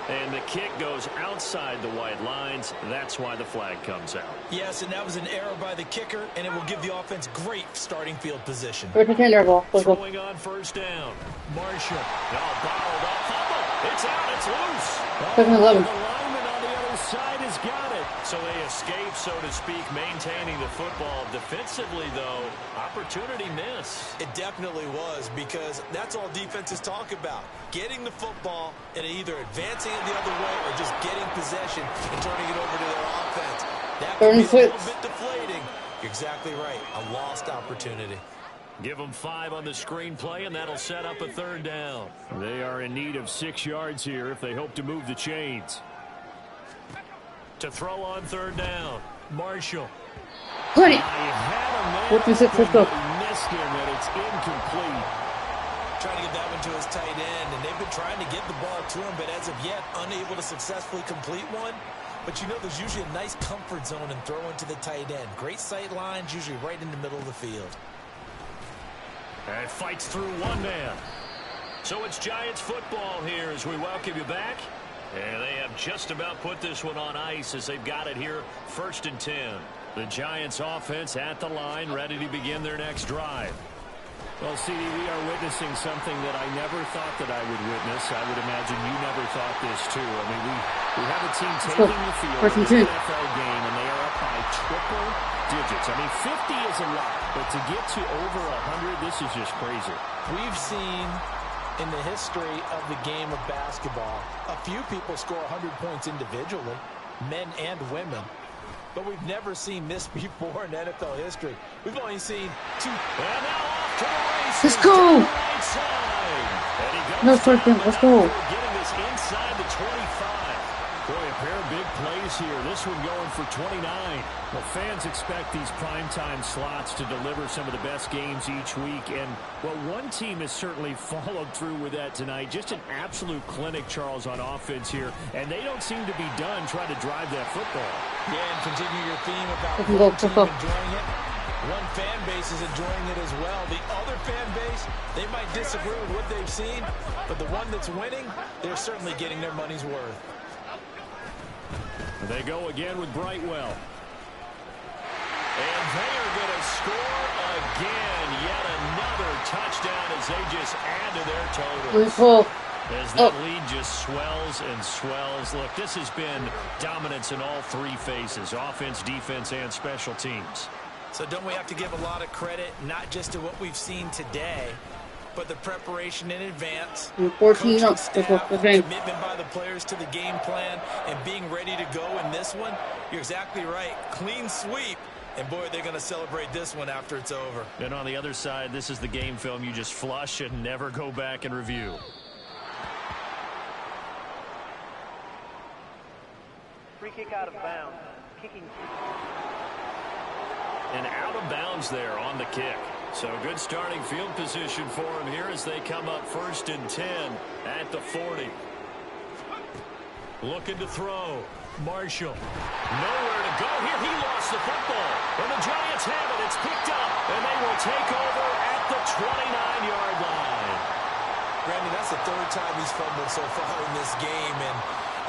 And the kick goes outside the white lines. That's why the flag comes out. Yes, and that was an error by the kicker, and it will give the offense great starting field position. Throwing on 1st down. Marshall. Bottled up. Fumble. It's out. It's loose. The lineman on the other side has got it. So they escape, so to speak, maintaining the football. Defensively, though, opportunity miss. It definitely was because that's all defenses talk about. Getting the football and either advancing it the other way or just getting possession and turning it over to their offense. That can be a little bit deflating. You're exactly right. A lost opportunity. Give them 5 on the screen play, and that'll set up a 3rd down. They are in need of 6 yards here if they hope to move the chains. To throw on 3rd down. Marshall. Put it. What is it? Missed him, and it's incomplete. Trying to get that one to his tight end, and they've been trying to get the ball to him, but as of yet, unable to successfully complete one. But there's usually a nice comfort zone in throwing to the tight end. Great sight lines, usually right in the middle of the field. And fights through one man. So it's Giants football here as we welcome you back. And they have just about put this one on ice as they've got it here 1st and 10. The Giants offense at the line, ready to begin their next drive. Well, CD, we are witnessing something that I never thought that I would witness. I would imagine you never thought this, too. I mean, we have a team taking the field in an NFL game, and they are up by triple digits. I mean, 50 is a lot, but to get to over 100, this is just crazy. We've seen in the history of the game of basketball a few people score 100 points individually, men and women. but we've never seen this before in NFL history. We've only seen two. And now off to the races. Let's go. Right side. And he goes No, first thing, let's go. getting this inside the 25. Boy, a pair of big plays here. This one going for 29. Well, fans expect these primetime slots to deliver some of the best games each week. And, well, one team has certainly followed through with that tonight. Just an absolute clinic, Charles, on offense here. And they don't seem to be done trying to drive that football. Yeah, and continue your theme about one team enjoying it. One fan base is enjoying it as well. The other fan base, they might disagree with what they've seen, but the one that's winning, they're certainly getting their money's worth. They go again with Brightwell. And they are going to score again. Yet another touchdown as they just add to their total. As that lead just swells and swells. Look, this has been dominance in all three phases, offense, defense, and special teams. So don't we have to give a lot of credit, not just to what we've seen today, but the preparation in advance, 14 up, staff, commitment by the players to the game plan, and being ready to go in this one? You're exactly right. Clean sweep. And, boy, they're going to celebrate this one after it's over. And on the other side, this is the game film you just flush and never go back and review. Free kick out of bounds. Kicking. And out of bounds there on the kick. So good starting field position for him here as they come up 1st and 10 at the 40. Looking to throw. Marshall. Nowhere to go here. He lost the football. And the Giants have it. It's picked up. And they will take over at the 29-yard line. Brandon, that's the third time he's fumbled so far in this game. And,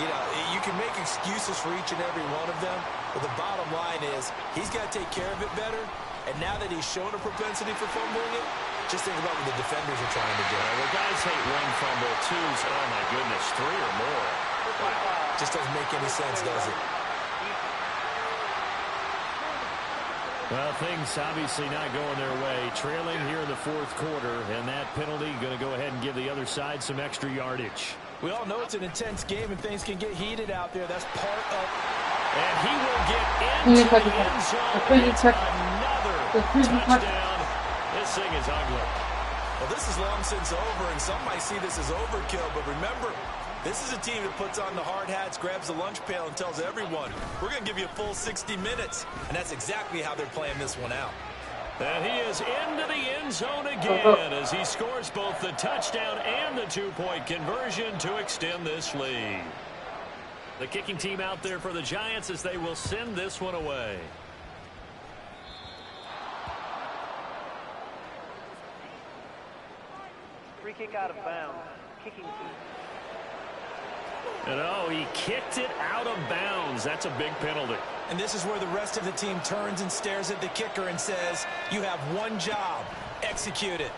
you know, you can make excuses for each and every one of them. But the bottom line is he's got to take care of it better. And now that he's shown a propensity for fumbling it, just think about what the defenders are trying to do. Well, guys hate one fumble, twos. Oh, my goodness, 3 or more. Wow. Just doesn't make any sense, does it? Well, things obviously not going their way. Trailing here in the 4th quarter, and that penalty going to go ahead and give the other side some extra yardage. We all know it's an intense game, and things can get heated out there. That's part of... And he will get into the end zone. Another touchdown. This thing is ugly. Well, this is long since over, and some might see this as overkill, but remember, this is a team that puts on the hard hats, grabs the lunch pail, and tells everyone, we're going to give you a full 60 minutes. And that's exactly how they're playing this one out. And he is into the end zone again as he scores both the touchdown and the 2-point conversion to extend this lead. The kicking team out there for the Giants as they will send this one away. Free kick out of bounds. Kicking team. And oh, he kicked it out of bounds. That's a big penalty. And this is where the rest of the team turns and stares at the kicker and says, you have one job. Execute it.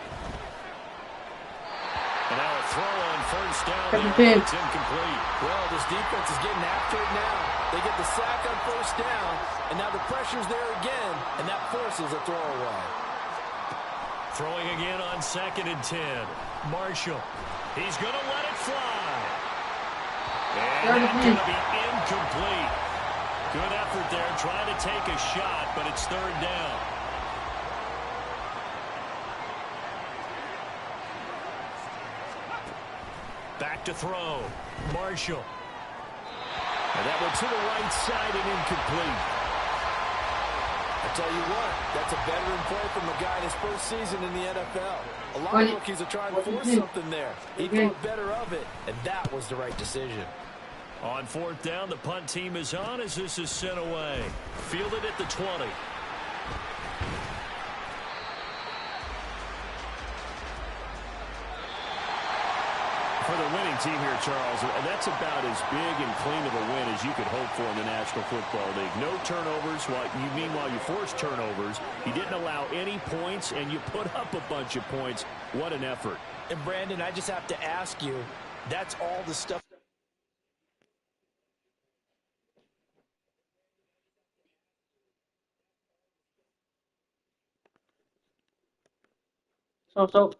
And now a throw on 1st down. It's incomplete. Well, this defense is getting after it now. They get the sack on 1st down, and now the pressure's there again, and that forces a throwaway. Throwing again on 2nd and 10. Marshall. He's going to let it fly. And that's going to be incomplete. Good effort there, trying to take a shot, but it's 3rd down. Back to throw. Marshall. And that one to the right side and incomplete. I tell you what, that's a veteran play from a guy in his first season in the NFL. A lot of rookies are trying to force something there. He thought better of it, and that was the right decision. On 4th down, the punt team is on as this is sent away. Fielded at the 20. For the winning team here, Charles, that's about as big and clean of a win as you could hope for in the National Football League. No turnovers. Meanwhile, you forced turnovers. You didn't allow any points, and you put up a bunch of points. What an effort. And, Brandon, I just have to ask you, that's all the stuff. So.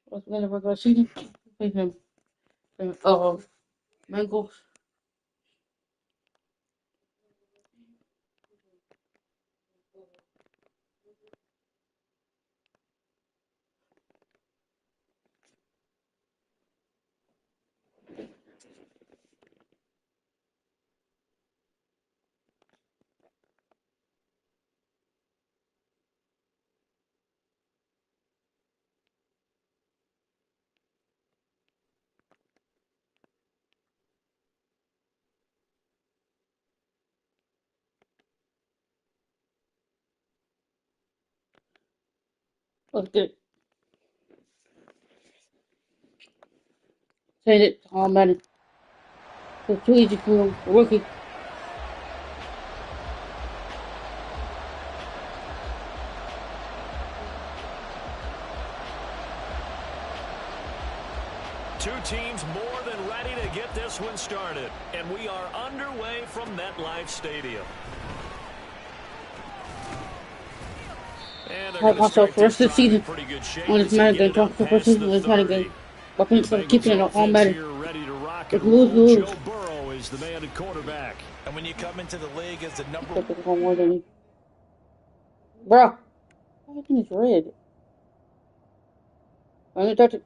What's the regular season? Play him. Bengals. Let's get it. Say it. Oh, Madden. It's too easy for a rookie. Two teams more than ready to get this one started. And we are underway from MetLife Stadium. And they're Help going to myself start for the rest of this the drive in season pretty good shape on as this they Madden get game. it Talk up for the first past season the on this Madden 30. game. But I'm The keeping it Bengals on offense Madden. here ready to rock If and lose, roll. lose. Joe Burrow is the man at quarterback. And when you come into the league as the number Except it's one more than me. Bro. Everything is red. I'm gonna touch it.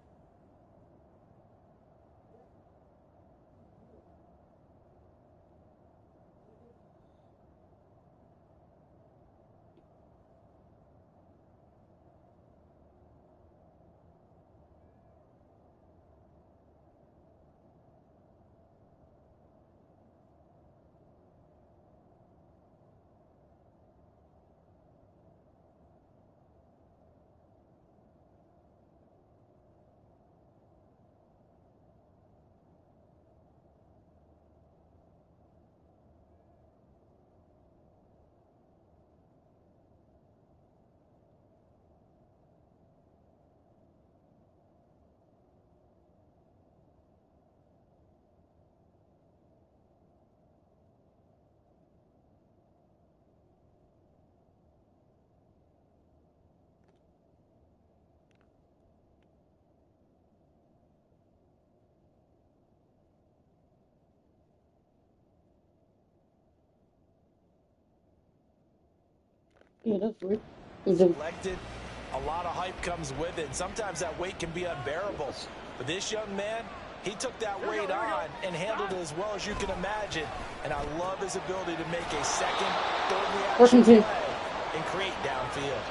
Yeah, that's weird. Selected, a lot of hype comes with it. Sometimes that weight can be unbearable. But this young man, he took that weight on and handled it as well as you can imagine. And I love his ability to make a second, third reaction play and create downfield.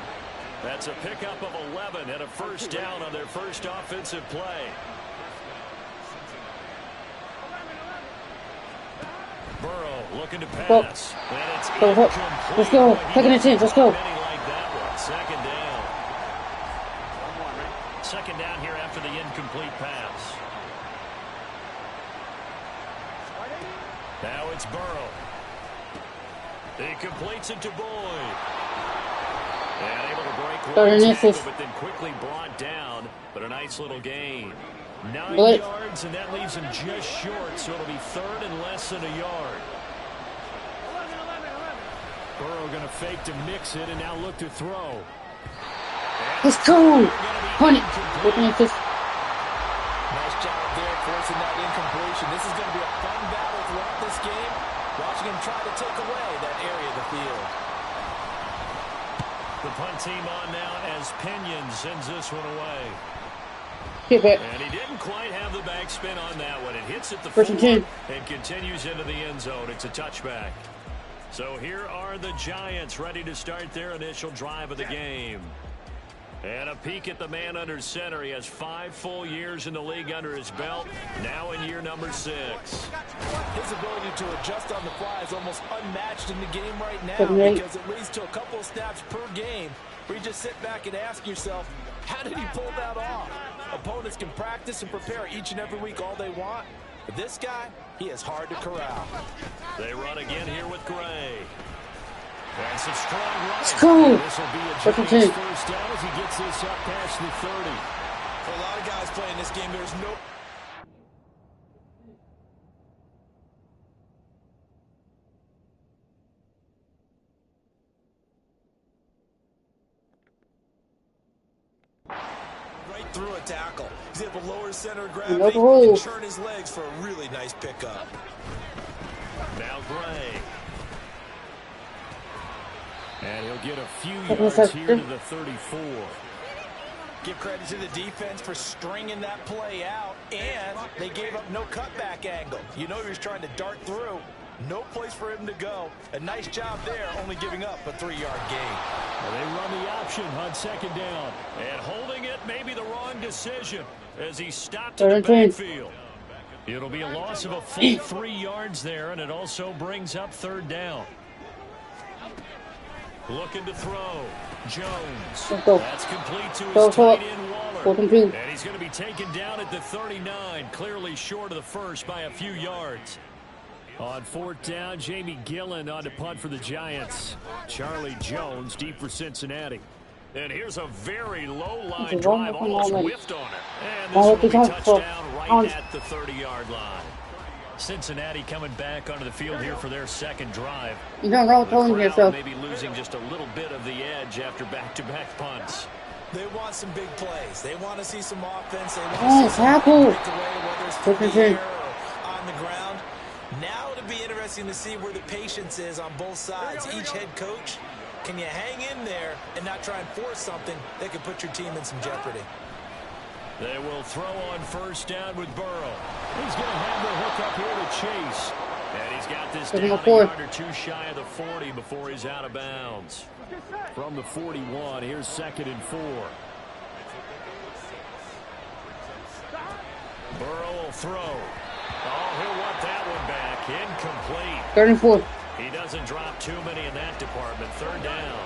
That's a pickup of 11 and a first down on their first offensive play. Burrow looking to pass. And it's incomplete. Let's go. Taking a chance. Let's go. Like that one. Second down. Second down here after the incomplete pass. Now it's Burrow. He completes it to Boyd. And able to break one tackle, but then quickly brought down. But a nice little gain. 9 yards, and that leaves him just short, so it'll be third and less than a yard. Burrow going to fake to mix it, and now look to throw. Let's go! Hunt it! Nice job there forcing that incompletion. This is going to be a fun battle throughout this game. Watching him try to take away that area of the field. The punt team on now as Pinion sends this one away. And he didn't quite have the backspin on that one. It hits at the 4 and continues into the end zone. It's a touchback. So here are the Giants ready to start their initial drive of the game. And a peek at the man under center. He has 5 full years in the league under his belt. Now in year number 6. His ability to adjust on the fly is almost unmatched in the game right now because it leads to a couple of snaps per game where you just sit back and ask yourself, how did he pull that off? Opponents can practice and prepare each and every week all they want. But this guy, he is hard to corral. They run again here with Gray. That's a strong run. Let's go. This will be a Giants first down as he gets this up past the 30. For a lot of guys playing this game, there's no... right through a tackle. He's able to lower center of gravity and turn his legs for a really nice pickup. Now Gray. And he'll get a few yards here to the 34. Give credit to the defense for stringing that play out, and they gave up no cutback angle. You know he was trying to dart through. No place for him to go. A nice job there, only giving up a 3-yard gain. Well, they run the option on second down. And holding it may be the wrong decision as he stopped in the backfield. It'll be a loss of a full 3 yards there, and it also brings up third down. Looking to throw. Jones. That's complete to his tight end, Waller. And he's going to be taken down at the 39, clearly short of the first by a few yards. On fourth down, Jamie Gillen on to punt for the Giants. Charlie Jones deep for Cincinnati. And here's a very low-line drive, almost whiffed on it. And this will be touchdown right at the 30-yard line. Cincinnati coming back onto the field here for their second drive. You don't know telling yourself. Maybe losing just a little bit of the edge after back-to-back punts. They want some big plays. They want to see some offense. They want to see some breakaway, whether it's through the air or on the ground. Now it'll be interesting to see where the patience is on both sides. Each head coach, can you hang in there and not try and force something that could put your team in some jeopardy? They will throw on first down with Burrow. He's going to have the hook up here to Chase. And he's got this down a yard or two shy of the 40 before he's out of bounds. From the 41, here's 2nd and 4. Burrow will throw. Oh, he'll want that one back. Incomplete. 3rd and 4. He doesn't drop too many in that department. Third down.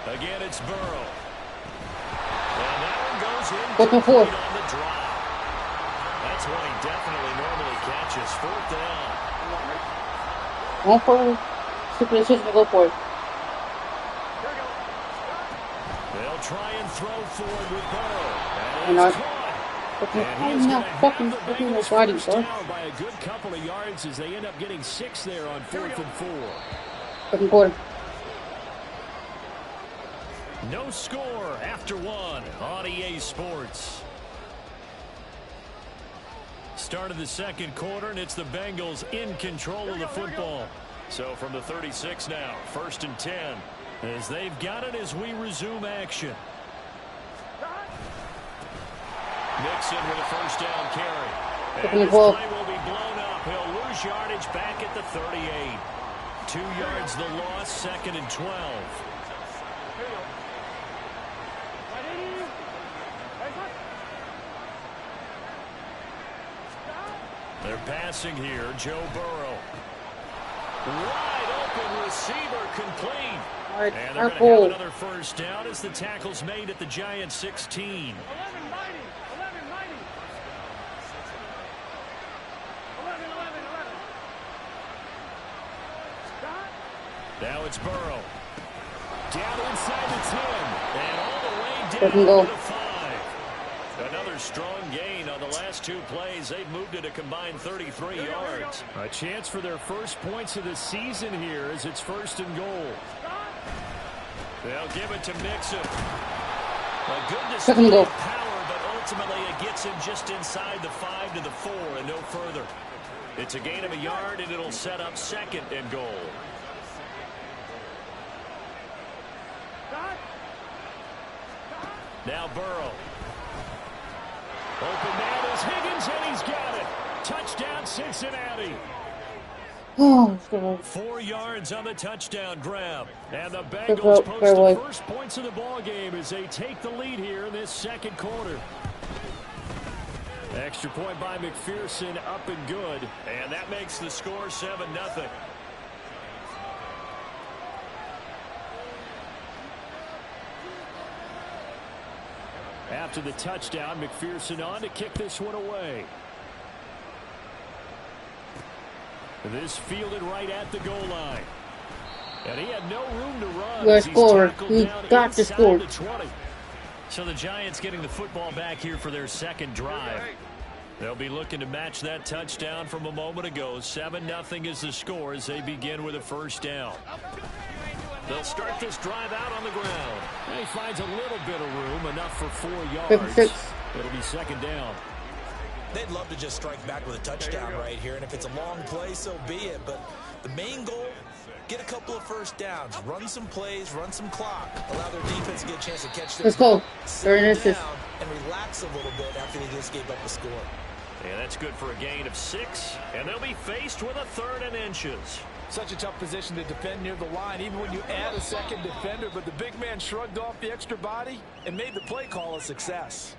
Again, it's Burrow. And that one goes in on the drop. That's one he definitely normally catches. 4th down. One for super decision to go for it. They'll try and throw forward with Burrow. And he's not fucking nobody, bro. By a good couple of yards as they end up getting 6 there on 4th and 4. 2nd quarter. No score after 1 on EA Sports. start of the second quarter, and it's the Bengals in control of the football. So from the 36 now, 1st and 10, as they've got it as we resume action. Mixon with a first down carry. And this play will be blown up. He'll lose yardage back at the 38. 2 yards the loss, 2nd and 12. They're passing here. Joe Burrow. Wide open receiver complete. Right, and they're going to have another first down as the tackle's made at the Giants 16. Now it's Burrow. Down inside the 10. And all the way down to the 5. Another strong gain on the last 2 plays. They've moved it a combined 33 yards. A chance for their first points of the season here as it's 1st and goal. They'll give it to Mixon. A good display of power, but ultimately it gets him just inside the 5 to the 4 and no further. It's a gain of a yard, and it'll set up 2nd and goal. Now Burrow. Open man is Higgins, and he's got it. Touchdown, Cincinnati. 4 yards on the touchdown grab. And the Bengals post the first points of the ball game as they take the lead here in this second quarter. Extra point by McPherson, up and good. And that makes the score 7-0. After the touchdown, McPherson on to kick this one away. This fielded right at the goal line. And he had no room to run. He scored. He got to score. So the Giants getting the football back here for their second drive. They'll be looking to match that touchdown from a moment ago. 7-0 is the score as they begin with a first down. They'll start this drive out on the ground. And he finds a little bit of room, enough for 4 yards. It'll be 2nd down. They'd love to just strike back with a touchdown right here, and if it's a long play, so be it. But the main goal, get a couple of first downs, run some plays, run some clock, allow their defense to get a chance to catch them. Let's go. Down and relax a little bit after they just gave up the score. Yeah, that's good for a gain of 6, and they'll be faced with a 3rd and inches. Such a tough position to defend near the line, even when you add a second defender, but the big man shrugged off the extra body and made the play call a success.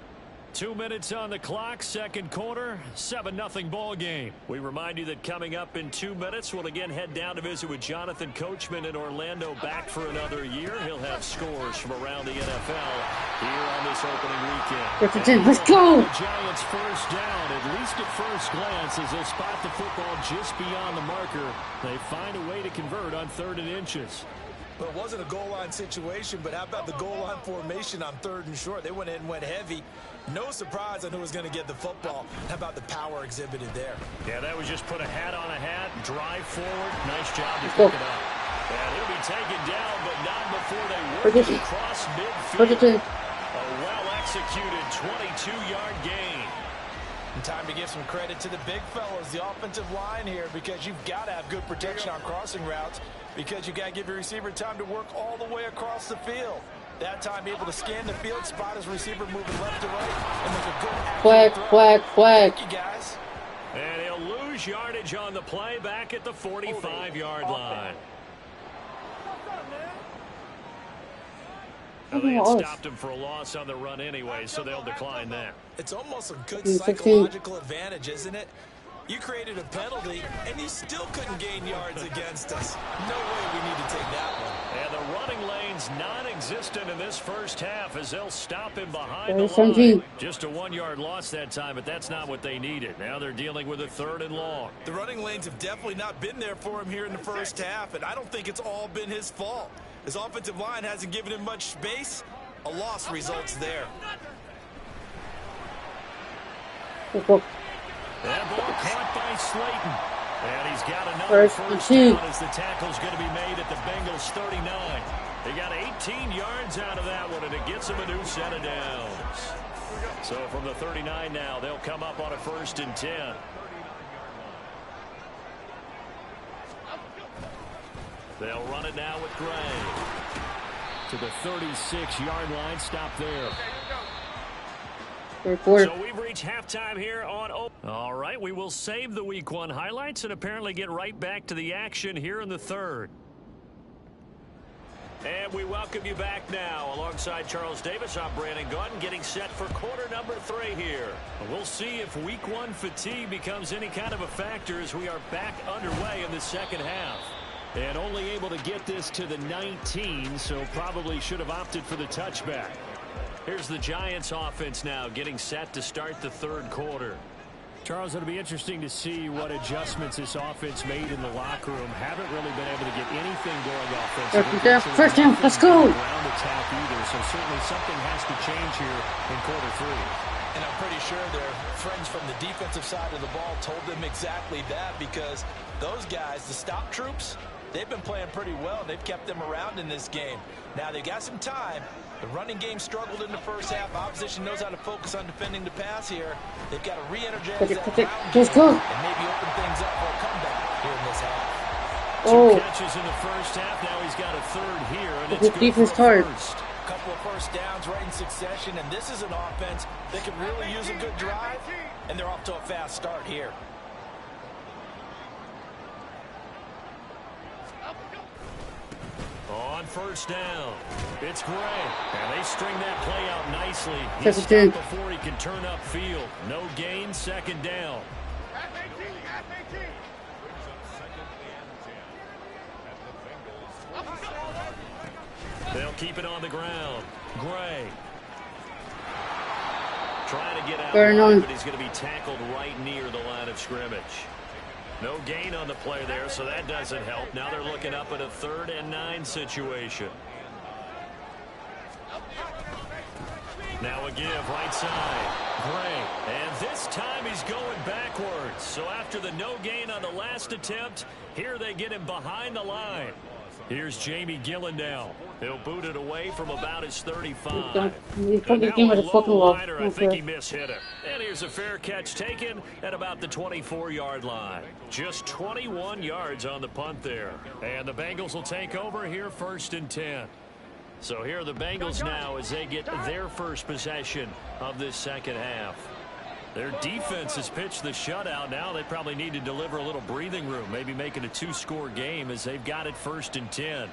2 minutes on the clock, second quarter, 7-0 ball game. We remind you that coming up in 2 minutes, we'll again head down to visit with Jonathan Coachman in Orlando, back for another year. He'll have scores from around the NFL here on this opening weekend. Let's go! The Giants first down, at least at first glance, as they'll spot the football just beyond the marker. They find a way to convert on 3rd and inches. Well, it wasn't a goal line situation, but how about the goal line formation on 3rd and short? They went in and went heavy. No surprise on who was going to get the football. How about the power exhibited there? Yeah, that was just put a hat on a hat, drive forward. Nice job to pick it up. And he'll be taken down, but not before they work it across midfield. A well-executed 22-yard gain. And time to give some credit to the big fellas, the offensive line here, because you've got to have good protection on crossing routes, because you've got to give your receiver time to work all the way across the field. That time able to scan the field, spot his receiver moving left to right, and there's a good flag. Thank you, guys. And he'll lose yardage on the play back at the 45-yard line. Well, they had stopped him for a loss on the run anyway, so they'll decline that. It's almost a good psychological advantage, isn't it? You created a penalty, and you still couldn't gain yards against us. No way we need to take that one. And the running lane's non-existent in this first half as they'll stop him behind the line. Just a 1-yard loss that time, but that's not what they needed. Now they're dealing with a 3rd and long. The running lanes have definitely not been there for him here in the first half, and I don't think it's all been his fault. His offensive line hasn't given him much space. A loss results there. That ball caught by Slayton. And he's got another first down as the tackle's going to be made at the Bengals 39. They got 18 yards out of that one, and it gets him a new set of downs. So from the 39 now, they'll come up on a 1st and 10. They'll run it now with Gray. To the 36-yard line. Stop there. So we've reached halftime here on. All right, we will save the Week 1 highlights and apparently get right back to the action here in the 3rd. And we welcome you back now. Alongside Charles Davis, I'm Brandon Gordon, getting set for quarter number 3 here. We'll see if Week 1 fatigue becomes any kind of a factor as we are back underway in the 2nd half. And only able to get this to the 19, so probably should have opted for the touchback. Here's the Giants offense now getting set to start the 3rd quarter. Charles, it'll be interesting to see what adjustments this offense made in the locker room. Haven't really been able to get anything going offensively. First down, let's go. Ground attack either, so certainly something has to change here in quarter 3. And I'm pretty sure their friends from the defensive side of the ball told them exactly that, because those guys, the stop troops, they've been playing pretty well. They've kept them around in this game. Now they've got some time. The running game struggled in the first half. Opposition knows how to focus on defending the pass here. They've got to re-energize that ground game and maybe open things up for a comeback here in this half. 2 catches in the first half. Now he's got a 3rd here, and it's good for a first. A couple of first downs right in succession, and this is an offense that could really use a good drive, and they're off to a fast start here. On 1st down, it's Gray. And they string that play out nicely. He's stopped before he can turn upfield. No gain, 2nd down. They'll keep it on the ground. Gray. Trying to get out, but he's going to be tackled right near the line of scrimmage. No gain on the play there, so that doesn't help. Now they're looking up at a 3rd and 9 situation. Now a give, right side. Gray. And this time he's going backwards. So after the no gain on the last attempt, here they get him behind the line. Here's Jamie Gillen He'll boot it away from about his 35. And now a low liner, I think he mishit it. And here's a fair catch taken at about the 24-yard line. Just 21 yards on the punt there. And the Bengals will take over here 1st and 10. So here are the Bengals now as they get their first possession of this 2nd half. Their defense has pitched the shutout. Now they probably need to deliver a little breathing room, maybe make it a 2-score game as they've got it 1st and 10.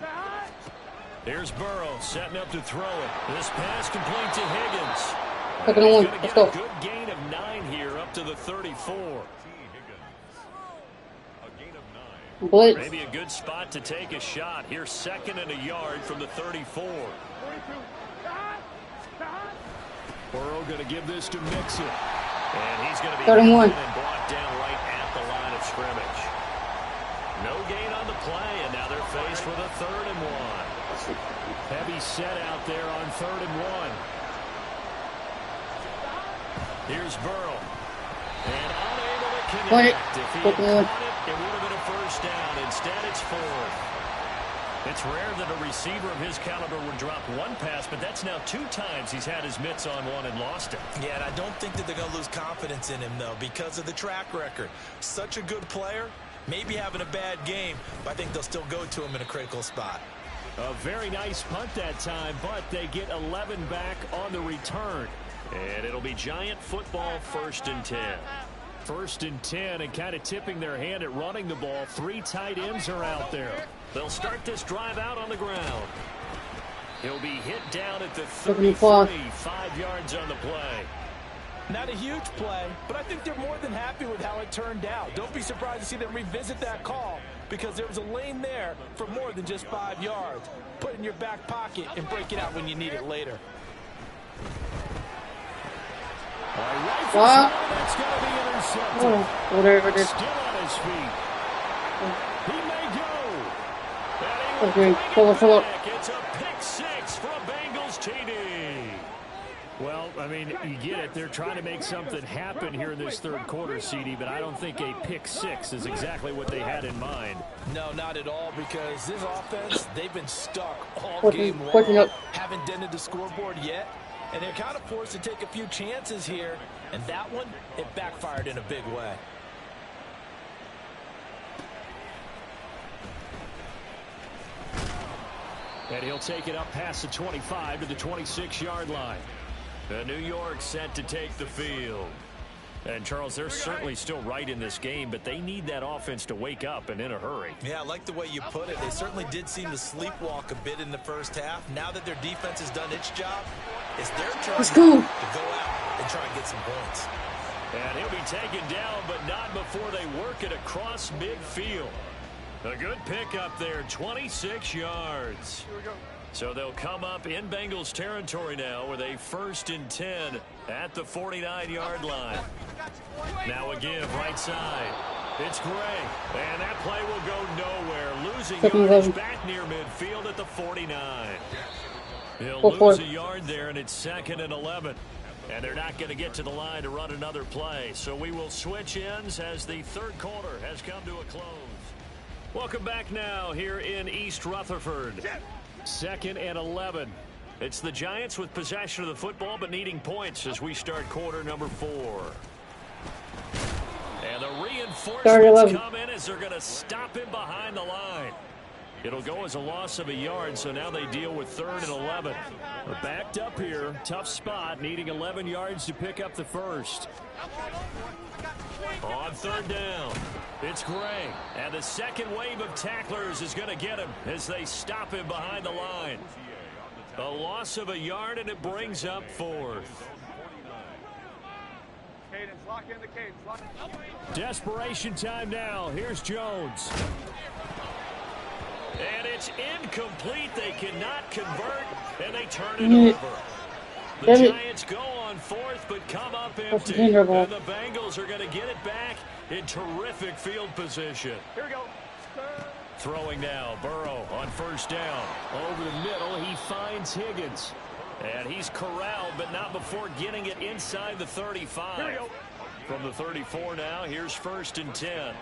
Here's Burrow setting up to throw it. This pass complete to Higgins. He's going to get a good gain of 9 here up to the 34. Blitz. Maybe a good spot to take a shot. Here's 2nd and a yard from the 34. Burrow going to give this to Mixon. And he's going to be blocked down right at the line of scrimmage. No gain on the play, and now they're faced with a 3rd and 1. Heavy set out there on 3rd and 1. Here's Burrow. And unable to connect. If he had caught it, it would have been a 1st down. Instead, it's 4th. It's rare that a receiver of his caliber would drop one pass, but that's now 2 times he's had his mitts on one and lost it. Yeah, and I don't think that they're going to lose confidence in him, though, because of the track record. Such a good player, maybe having a bad game, but I think they'll still go to him in a critical spot. A very nice punt that time, but they get 11 back on the return. And it'll be Giant football 1st and 10. 1st and 10, and kind of tipping their hand at running the ball. 3 tight ends are out there. They'll start this drive out on the ground. He'll be hit down at the 33, 5 yards on the play. Not a huge play, but I think they're more than happy with how it turned out. Don't be surprised to see them revisit that call, because there was a lane there for more than just 5 yards. Put it in your back pocket and break it out when you need it later. That's going to be intercepted. Whatever it is. Still on his feet. He may go. Pull up. It's a pick 6 for a Bengals TD. Well, I mean, you get it. They're trying to make something happen here in this 3rd quarter, CD, but I don't think a pick 6 is exactly what they had in mind. No, not at all, because this offense, they've been stuck all game long. Haven't dented the scoreboard yet. And they're kind of forced to take a few chances here. And that one, it backfired in a big way. And he'll take it up past the 25 to the 26-yard line. The New York set to take the field. And, Charles, they're certainly still right in this game, but they need that offense to wake up and in a hurry. Yeah, I like the way you put it. They certainly did seem to sleepwalk a bit in the first half. Now that their defense has done its job, it's their turn to go out and try and get some points. And he'll be taken down, but not before they work it across midfield. A good pickup there, 26 yards. So they'll come up in Bengals territory now with a 1st and 10 at the 49-yard line. Now again, right side. It's Gray. And that play will go nowhere. Losing yardage back near midfield at the 49. He'll lose a yard there, and it's 2nd and 11. And they're not going to get to the line to run another play. So we will switch ends as the third quarter has come to a close. Welcome back now here in East Rutherford. 2nd and 11. It's the Giants with possession of the football but needing points as we start quarter number 4. And the reinforcements come in as they're going to stop him behind the line. It'll go as a loss of a yard, so now they deal with 3rd and 11. We're backed up here. Tough spot, needing 11 yards to pick up the first. On 3rd down, it's Gray. And the second wave of tacklers is going to get him as they stop him behind the line. A loss of a yard, and it brings up 4th. Desperation time now. Here's Jones. And it's incomplete. They cannot convert, and they turn it over. The Giants go on 4th, but come up empty. And the Bengals are going to get it back in terrific field position. Here we go. Throwing now, Burrow on 1st down. Over the middle, he finds Higgins. And he's corralled, but not before getting it inside the 35. Here we go. From the 34 now, here's 1st and 10.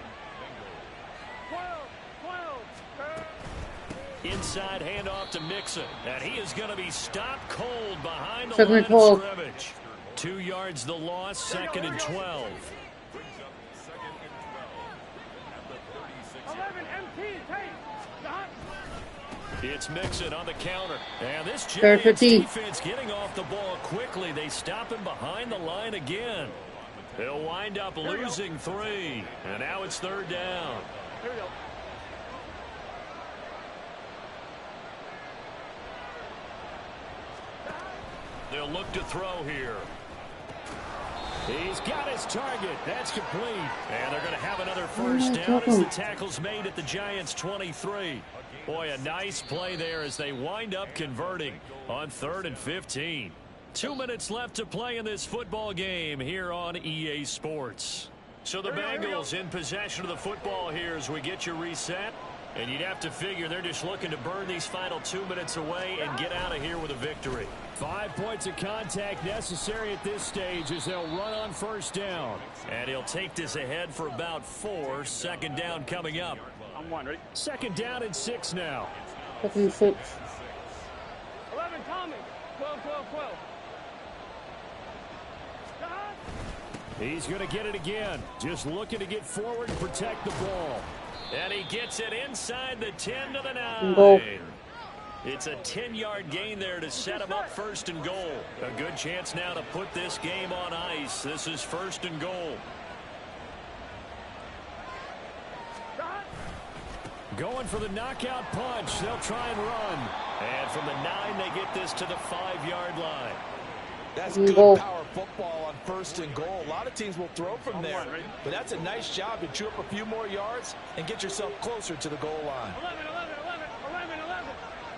Inside handoff to Mixon. And he is going to be stopped cold behind the line of scrimmage. 2 yards the loss, 2nd and 12. It's Mixon on the counter. And this Giants defense getting off the ball quickly. They stop him behind the line again. They'll wind up losing 3. And now it's 3rd down. Here we go. They'll look to throw here. He's got his target. That's complete. And they're going to have another 1st down as the tackle's made at the Giants' 23. Boy, a nice play there as they wind up converting on 3rd and 15. 2 minutes left to play in this football game here on EA Sports. So the Bengals in possession of the football here as we get you reset. And you'd have to figure they're just looking to burn these final 2 minutes away and get out of here with a victory. 5 points of contact necessary at this stage as they'll run on 1st down. And he'll take this ahead for about 4. 2nd down coming up. On 1, ready? 2nd down and 6 now. 2nd and 6. 11, Tommy. 12, 12, 12. He's going to get it again. Just looking to get forward and protect the ball. And he gets it inside the 10 to the 9. It's a 10-yard gain there to set him up 1st and goal. A good chance now to put this game on ice. This is 1st and goal. Going for the knockout punch. They'll try and run. And from the 9, they get this to the 5-yard line. That's good power football on 1st and goal. A lot of teams will throw from there. But that's a nice job to chew up a few more yards and get yourself closer to the goal line. 11, 11, 11, 11, 11.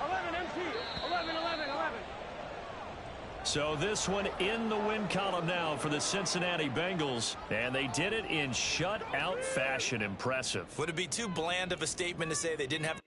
11 empty. 11, 11, 11. So this one in the win column now for the Cincinnati Bengals. And they did it in shutout fashion. Impressive. Would it be too bland of a statement to say they didn't have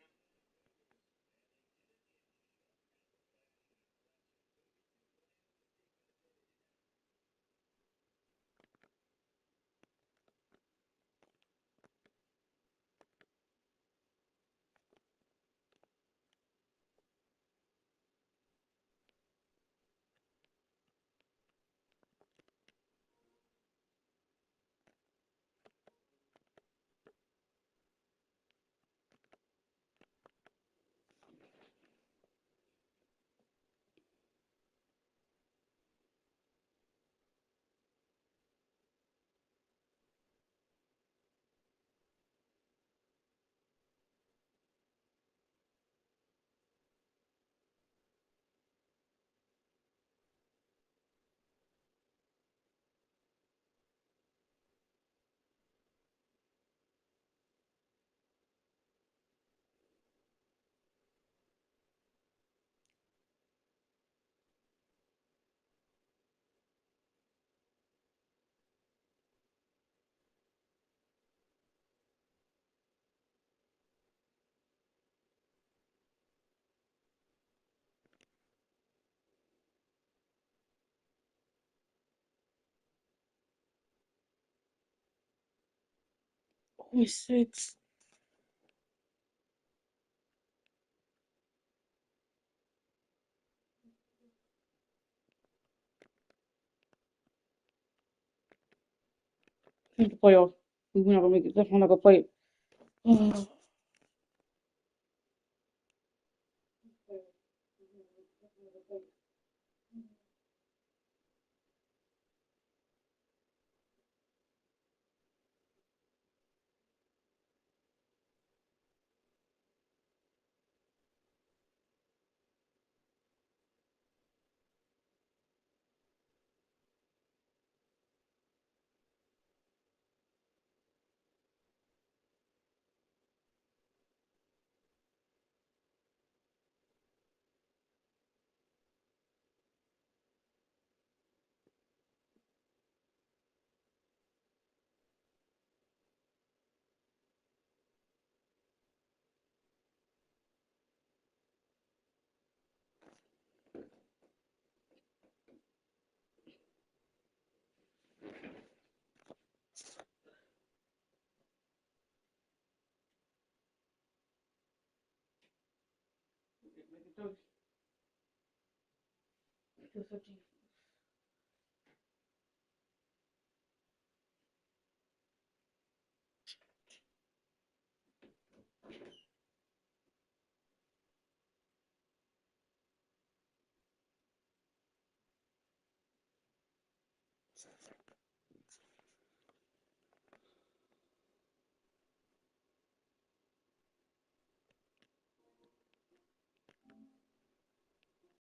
26. Into playoffs. We're not gonna make it. That's not gonna play it.